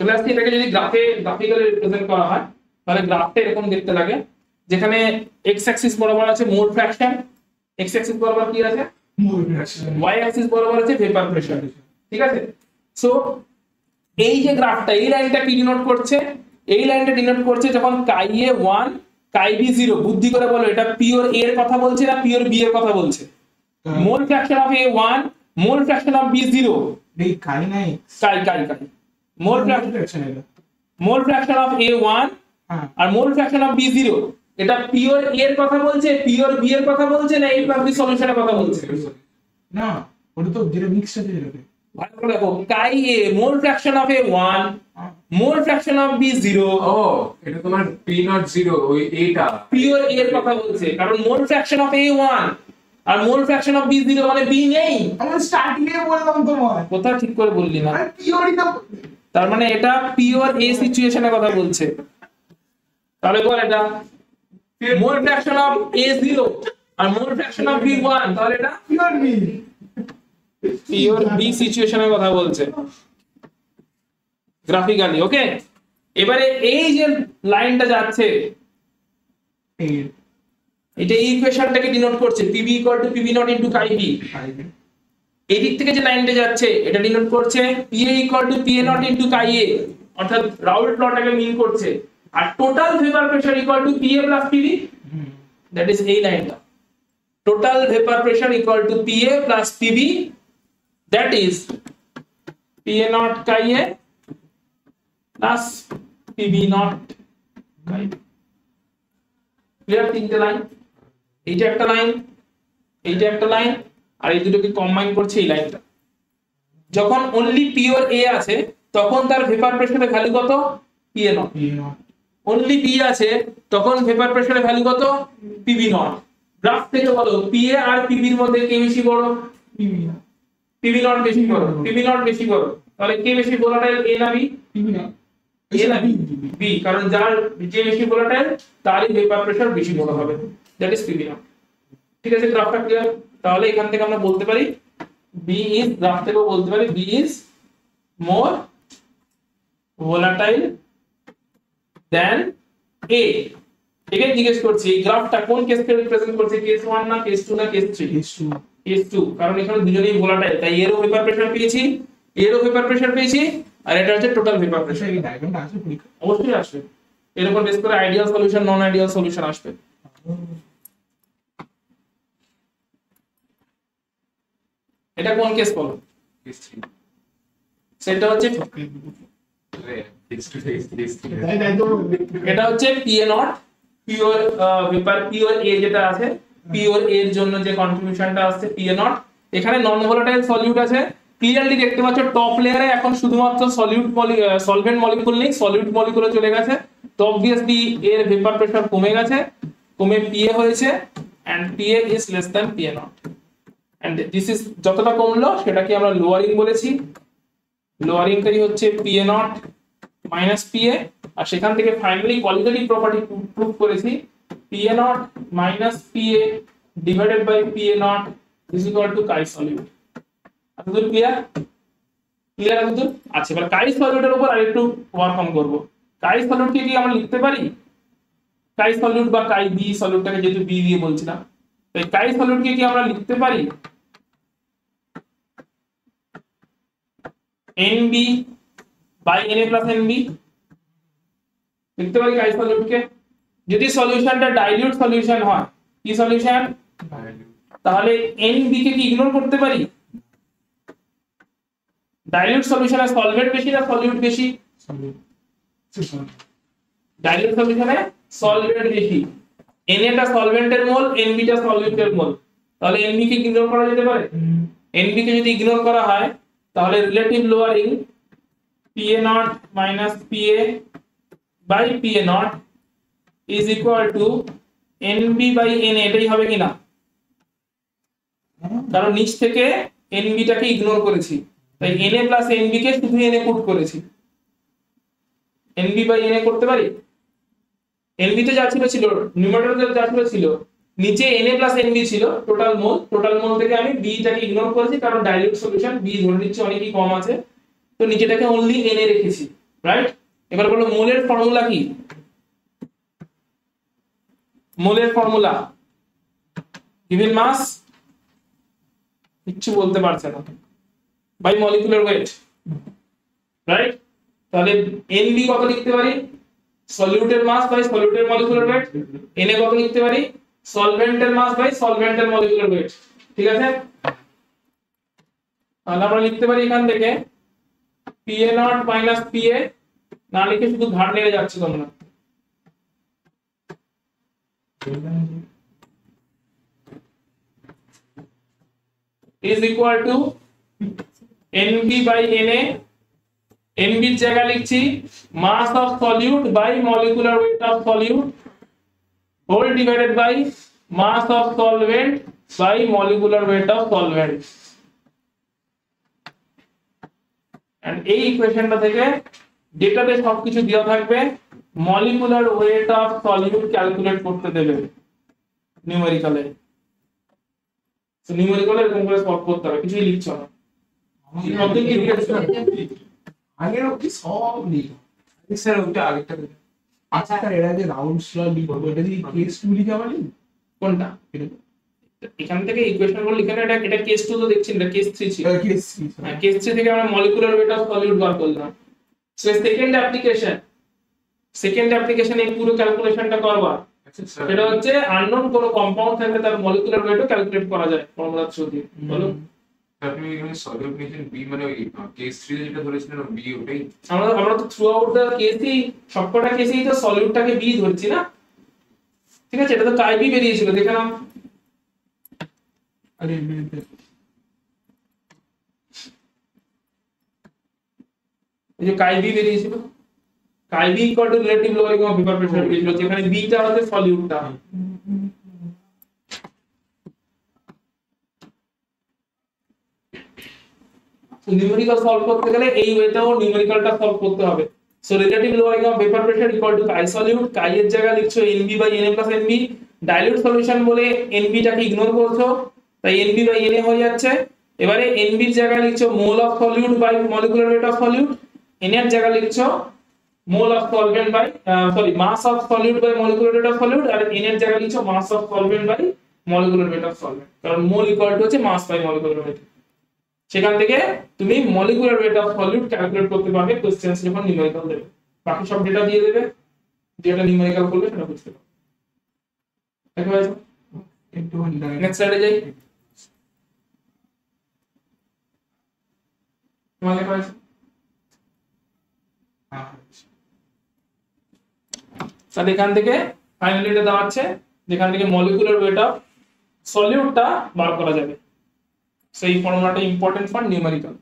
চলে আসছি এটাকে যদি গ্রাফিক্যালি রিপ্রেজেন্ট করা হয়, তাহলে গ্রাফটা এরকম দেখতে লাগে, যেখানে এক্স অ্যাক্সিস বরাবর আছে মোল ফ্র্যাকশন, এক্স অ্যাক্সিস বরাবর কি আছে মোল ফ্র্যাকশন, ওয়াই অ্যাক্সিস বরাবর আছে ভেপার প্রেসার, ঠিক আছে? সো এই যে গ্রাফটা, এই লাইনটা কি ডিনোট করছে? এই লাইনটা ডিনোট করছে যখন কাই A 1 কাই B 0, বুদ্ধি করে বলো এটা পিওর A এর কথা বলছে না পিওর B এর কথা বলছে? মোল fraction of A 1, mole fraction of B 0, এই কাই নাই কাই মোল ফ্র্যাকশন এটা, মোল ফ্র্যাকশন অফ A 1 হ্যাঁ আর মোল ফ্র্যাকশন অফ B 0, এটা পিওর A এর কথা বলছে পিওর B এর কথা বলছে না A প্লাস B সলিউশনের কথা বলছে? না ওটা তো যেটা মিক্সড আছে যেটা, ভালো করে দেখো, কাই A mole fraction of A 1, mole fraction of B 0, ও এটা তোমার P নট 0, ওই এইটা পিওর A এর কথা বলছে, কারণ মোল ফ্র্যাকশন অফ A 1 আর মোল ফ্র্যাকশন অফ B 0 মানে B নেই। আমি স্টার্টিং এ বললাম তোমার, কথা ঠিক করে বললি না, আর পিওরই তো, তার মানে এটা পিওর A সিচুয়েশনের কথা বলছে। তাহলে বল এটা মোল ফ্র্যাকশন অফ A 0 আর মোল ফ্র্যাকশন অফ B 1, তাহলে এটা পিওর নি, পিওর B সিচুয়েশনের কথা বলছে গ্রাফিক্যালি। ওকে, এবারে এই যে লাইনটা যাচ্ছে এটা এই ইকুয়েশনটাকে ডিনোট করছে PB = PB naught * chi B। এই দিক থেকে যে লাইনটা যাচ্ছে এটা ডিনোট করছে PA = PA nought * chi A, অর্থাৎ রাউল্ট লটাকে মিন করছে, আর total vapour pressure = PA + PB, that is এই লাইনটা। Total vapour pressure = PA + PB, that is PA naught chi A plus PB naught chi B. Clear? তিনটে লাইন, এইটা একটা লাইন, এইটা একটা লাইন, আর এই দুটোকে কম্বাইন করছে এই লাইনটা। যখন অনলি পিওর এ আছে তখন তার ভেপার প্রেসারের ভ্যালু কত? PA not. অনলি পি আছে তখন ভেপার প্রেসারের ভ্যালু কত? PB not. গ্রাফ থেকে বলো পিএ আর পিবির মধ্যে কে বেশি বড়? পিবি নট বেশি বড়। পিবি নট বেশি বড়, তাহলে কে বেশি ভোলাটাইল, এ না বি? এ না বি, কারণ যার যে বেশি ভোলাটাইল তারই ভেপার প্রেসার বেশি বড় হবে, দ্যাট ইজ পিবি নট। ঠিক আছে, গ্রাফটা ক্লিয়ার? তাহলে এখান থেকে আমরা বলতে পারি বি ইজ, গ্রাফ থেকেও বলতে পারি বি ইজ মোর ভোলাটাইল দেন এ। এখানে জিজ্ঞেস করছি এই গ্রাফটা কোন কেসকে রিপ্রেজেন্ট করছে, কেস 1 না কেস 2 না কেস 3? কেস 2, কারণ এখানে দুজনেই ভোলাটাইল, তাই এরও ভেপার প্রেসার পেয়েছি, এরও ভেপার প্রেসার পেয়েছি, আর এটা হচ্ছে টোটাল ভেপার প্রেসার। এই ডায়াগ্রামটা আছে পরীক্ষা? অবশ্যই আসবে, এর উপর বেস করে আইডিয়াল সলিউশন, নন আইডিয়াল সলিউশন আসবে। এটা কোন কেস বলো? History. সেটা হচ্ছে, এটা হচ্ছে PA nought, pure vapour, pure A যেটা আছে, পিওর এর জন্য যে কন্ট্রিবিউশনটা আসছে পিএ নট। এখানে নন ভোলাটাইল সলিউট আছে, ক্লিয়ারলি দেখতে পাচ্ছ টপ লেয়ারে এখন শুধুমাত্র সলিউট সলভেন্ট মলিকিউল নেই, সলিউট মলিকিউলে চলে গেছে, তো অবভিয়াসলি এর ভেপার প্রেসার কমে গেছে, কমে পিএ হয়েছে, and PA is less than PA naught, and this is যতটা কমলো সেটাকে আমরা লোয়ারিং বলেছি। লোয়ারিংটাই হচ্ছে পিএ নট মাইনাস পিএ, আর সেখান থেকে ফাইনালি কোয়ালিটেটিভ প্রপার্টি প্রুভ করেছি, PA naught minus PA divided by PA naught is equal to chi solute. এতদূর ক্লিয়ার? ক্লিয়ার এতদূর? আচ্ছা, এবার কাই সলিউটের উপর আরেকটু ওয়ার্ক অন করব। কাই সলিউটকে কি আমরা লিখতে পারি কাই সলিউট বা কাই বি সলিউটটাকে যেহেতু বি দিয়ে বলছিলাম, তাই কাই সলিউটকে কি আমরা লিখতে পারি NB by Na plus NB? লিখতে পারি কাই সলিউটকে? যদি সলিউশনটা ডাইলিউট সলিউশন হয়, কি সলিউশন, তাহলে NB কে কি ইগনোর করতে পারি? ডাইলিউট সলিউশনে সলভেন্ট বেশি না সলিউট বেশি? ডাইলিউট সলিউশনে সলভেন্ট বেশি, Na টা সলভেন্টের মোল, NB টা সলিউটের মোল, তাহলে NB কে ইগনোর করা যেতে পারে? NB কে যদি ইগনোর করা হয় তাহলে relative lowering PA not minus PA by PA naught is equal to NB by Na, এটাই হবে কিনা? কারণ নিচ থেকে NB টাকে ইগনোর করেছি, তাই Na প্লাস NB কে শুধু Na পুট করেছি, NB বাই Na করতে পারি? NB তে যা ছিল নিউমারেটরে যা ছিল নিচে Na প্লাস NB ছিল টোটাল মোল থেকে আমি B টাকে ইগনোর করেছি, কারণ ডাইলিউট সলিউশন B ধরে নিচ্ছে অনেকই কম আছে, তো নিচেটাকে অনলি Na রেখেছি, রাইট? এবার বলো মোলের ফর্মুলা কি? মোলের ফর্মুলা গিভেন মাস, কিচ্ছু বলতে পারছে না, বাই মলিকুলার ওয়েট, রাইট? তাহলে NB কত লিখতে পারি? সলিউটের মাস বাই সলিউটের মলিকুলার ওয়েট। Na কত লিখতে পারি? সলভেন্টের মাস বাই সলভেন্টের মলিকুলার ওয়েট। ঠিক আছে, তাহলে আমরা লিখতে পারি এখান থেকে PA নট মাইনাস PA, না লিখে শুধু ঘাট নেড়ে যাচ্ছে তোমরা, is equal to NB by Na। NB এর জায়গায় লিখছি mass of solute by molecular weight of solute whole divided by mass of solvent by molecular weight of solvent, and এই ইকুয়েশনটা থেকে ডেটাতে সবকিছু দেওয়া থাকবে, molecular weight of solute calculate করতে দেবে নিউমেরিক্যালে, তো নিউমেরিক্যালে এরকম করে সলভ করতে হবে, কিছুই লিখছো না, সবদিন কি লিখছো? আগের অবধি সব লিখো। স্যার ওটা আগেরটা আচ্ছা স্যার, এরা যে রাউন্ড স্লট লিখবো, এটা কি কেস 2 লিখা বলি? কোনটা? এখান থেকে ইকুয়েশন গুলো লিখে না, এটা কেস 2 তো দেখছেন, এটা কেস 3 ছিল। কেস 3, হ্যাঁ, কেস 3 থেকে আমরা মলিকুলার ওয়েট অফ সলিউট বার করলাম। সো সেকেন্ড অ্যাপ্লিকেশন এই পুরো ক্যালকুলেশনটা করবা, সেটা হচ্ছে আননোন কোনো কম্পাউন্ড থাকলে তার মলিকুলার ওয়েটও ক্যালকুলেট করা যায় ফর্মুলা থ্রু দিয়ে। বলো, আপনি এখানে সলিউট নিয়েছেন বি, মানে ওই কেস 3 যেটা ধরেছিলেন বি, ওটাই আমরা তো থ্রু আউট দা কেসই সবকটা কেসেই তো সলিউটটাকে বি ধরছি না, ঠিক আছে, এটা তো কাইবি বেরিয়েছিল, দেখে নাও। अरे এই যে কাইবি বেরিয়েছিল, chi B equal to relative lowering of vapour pressure বেরিয়েছিল, যেখানে বিটা হচ্ছে সলিউটটা। নিউমেরিক্যাল সলভ করতে গেলে এই ওয়েটাও নিউমেরিক্যালটা সলভ করতে হবে। So relative lowering of vapour pressure equal to chi solute, chi এর জায়গায় লিখছো NB by Na plus NB, dilute solution বলে NB টাকে ইগনোর করছো, তাই NB বাই Na হয়ে যাচ্ছে। এবারে NB এর জায়গায় লিখছো mole of solute by molecular weight of solute, Na এর জায়গায় লিখছো mole of solvent by mass of solute by molecular weight of solute, আর Na এর জায়গায় লিখছো mass of solvent by molecular weight of solvent, কারণ মোল ইকুয়াল টু হচ্ছে মাস বাই মলিকুলার ওয়েট। সেখান থেকে তুমি molecular weight of solute calculate করতে পারবে কোশ্চেনস যখন নিউমেরিক্যাল দেবে, বাকি সব ডেটা দিয়ে দেবে, যেটা নিউমেরিক্যাল করলে সেটা বুঝতে পারবে। দেখো হয়েছে, into নেক্সট স্লাইডে যাই। তোমার লেখা হয়েছে, তাহলে এখান থেকে ফাইনালি এটা দাঁড়াচ্ছে যেখান থেকে মলিকুলার ওয়েট অফ সলিউটটা বার করা যাবে। সেই ফর্মুলাটা ইম্পর্টেন্ট ফর নিউমেরিক্যাল।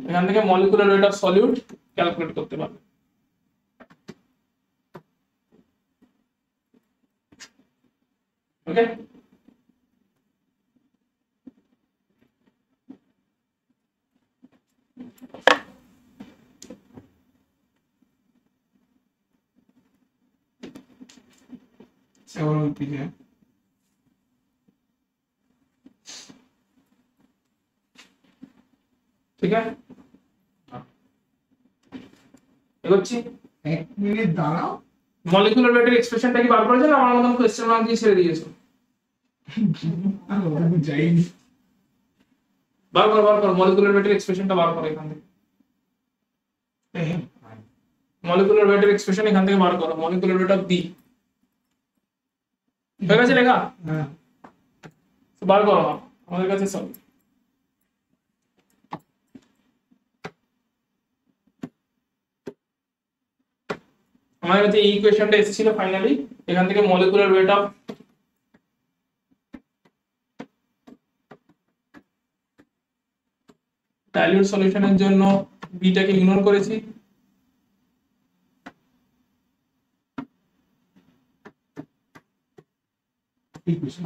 এখান থেকে molecular weight of solute calculate করতে পারবে। ওকে, several pieces. ঠিক আছে, এগোচ্ছি। এক মিনিট দাঁড়াও, মলিকুলার ওয়েটের এক্সপ্রেশনটা কি বার করা যাবে? আমার মতন কোশ্চেন মার্ক দিয়ে ছেড়ে দিয়েছো। আমি ওখানে যাইনি। বার কর মলিকুলার ওয়েটের এক্সপ্রেশনটা বার করো এখান থেকে। মলিকুলার ওয়েটের এক্সপ্রেশন এখান থেকে বার করো, মলিকুলার ওয়েট অফ বি। হয়ে গেছে লেখা? হ্যাঁ, বার করো আমাদের কাছে সব। আমাদের কাছে এই ইকুয়েশনটা এসেছিল ফাইনালি, এখান থেকে মলিকুলার ওয়েট অফ ডাইলিউট সলিউশনের জন্য বিটাকে ইগনোর করেছি, ঠিক আছে।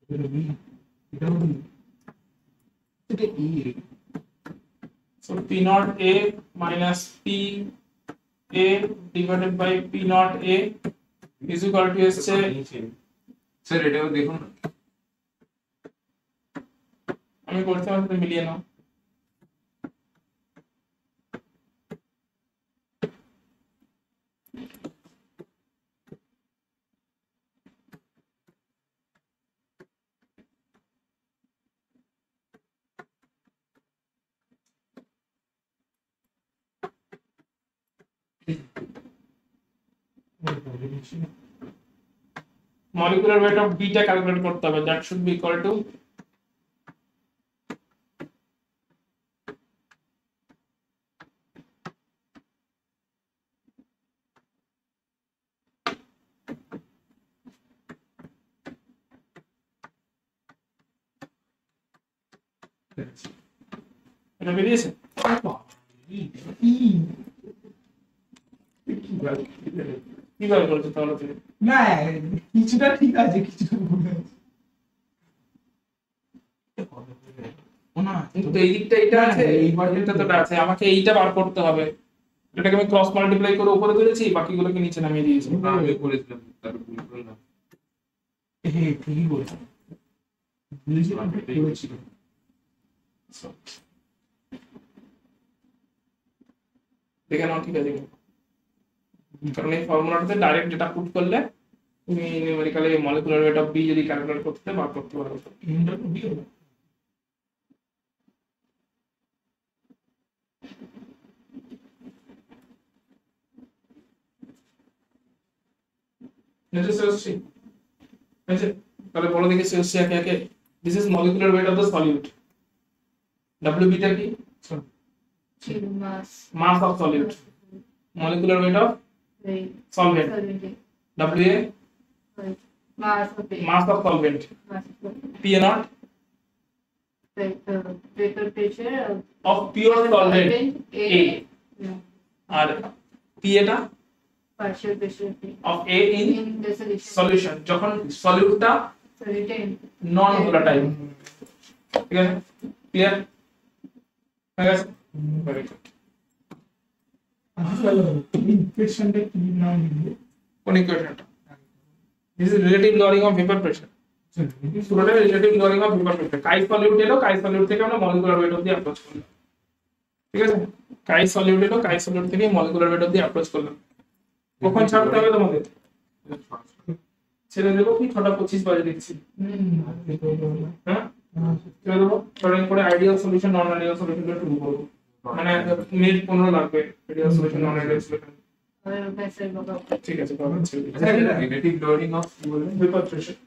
এটা বি, এটা বি, এটা ই। so p naught a minus p a divided by p naught a is equal to এসছে। স্যার এটাও দেখুন না। আমি করতে পারছি, মিলিয়ে নাও। molecular weight of beta calculate করতে হবে, that should be equal to এটা বেরিয়েছে। কিভাবে করেছো তাহলে তুমি? না, কিছুটা ঠিক আছে, কিছুটা ভুল আছে। না, কিন্তু এই দিকটা এটা আছে, এই দিকটা তো আছে, আমাকে এইটা বার করতে হবে। এটাকে আমি ক্রস মাল্টিপ্লাই করে উপরে তুলেছি, বাকিগুলোকে নিচে নামিয়ে দিয়েছি। আমি করেছিলাম, তারপর ভুল করলাম। হ্যাঁ, ঠিকই বলছো। বুঝেছিলাম, করেছিল। দেখে নাও, ঠিক আছে, কারণ এই ফর্মুলাটাতে ডাইরেক্ট ডেটা পুট করলে তুমি numerically molecular weight of B যদি ক্যালকুলেট করতে বার করতে পারো। তাহলে বলো দেখি সেলসি একে একে। This is molecular weight of the solute. W beta কি? mass mass of solute. molecular weight of Wait. solvent. Solvent. Wa, Wait. Mass of A. mass of solvent. Mass of Pa naught vapor pressure of pure solvent A. A. Yeah. আর Pa টা Partial pressure P. of A in In the solution. solution, যখন সলিউটটা Solute in. Non volatile. ঠিক আছে, ক্লিয়ার হয়ে গেছে? Very good. ইকুয়েশনটা কি নাম দিলে? কোন ইকুয়েশনটা? This is relative lowering of vapor pressure. পুরোটা relative lowering of vapour pressure. Chi solute এলো, কাই সলিউট থেকে আমরা মলিকুলার ওয়েট অবধি অ্যাপ্রোচ করলাম। ঠিক আছে, কাই সলিউট এলো, কাই সলিউট থেকে মলিকুলার ওয়েট অবধি অ্যাপ্রোচ করলাম। কখন ছাড়তে হবে তোমাদের? ছেড়ে দেবো কি 6:25 বাজে দেখছি। হ্যাঁ ছেড়ে দেবো, সরাই করে আইডিয়াল সলিউশন নন আইডিয়াল সলিউশনটা শুরু করবো। মানে মিনিট 15 লাগবে আইডিয়াল সলিউশন নন আইডিয়াল সলিউশন। Pressure ঠিক আছে, বাবা ছেড়ে দিচ্ছি। relative loading of vapour pressure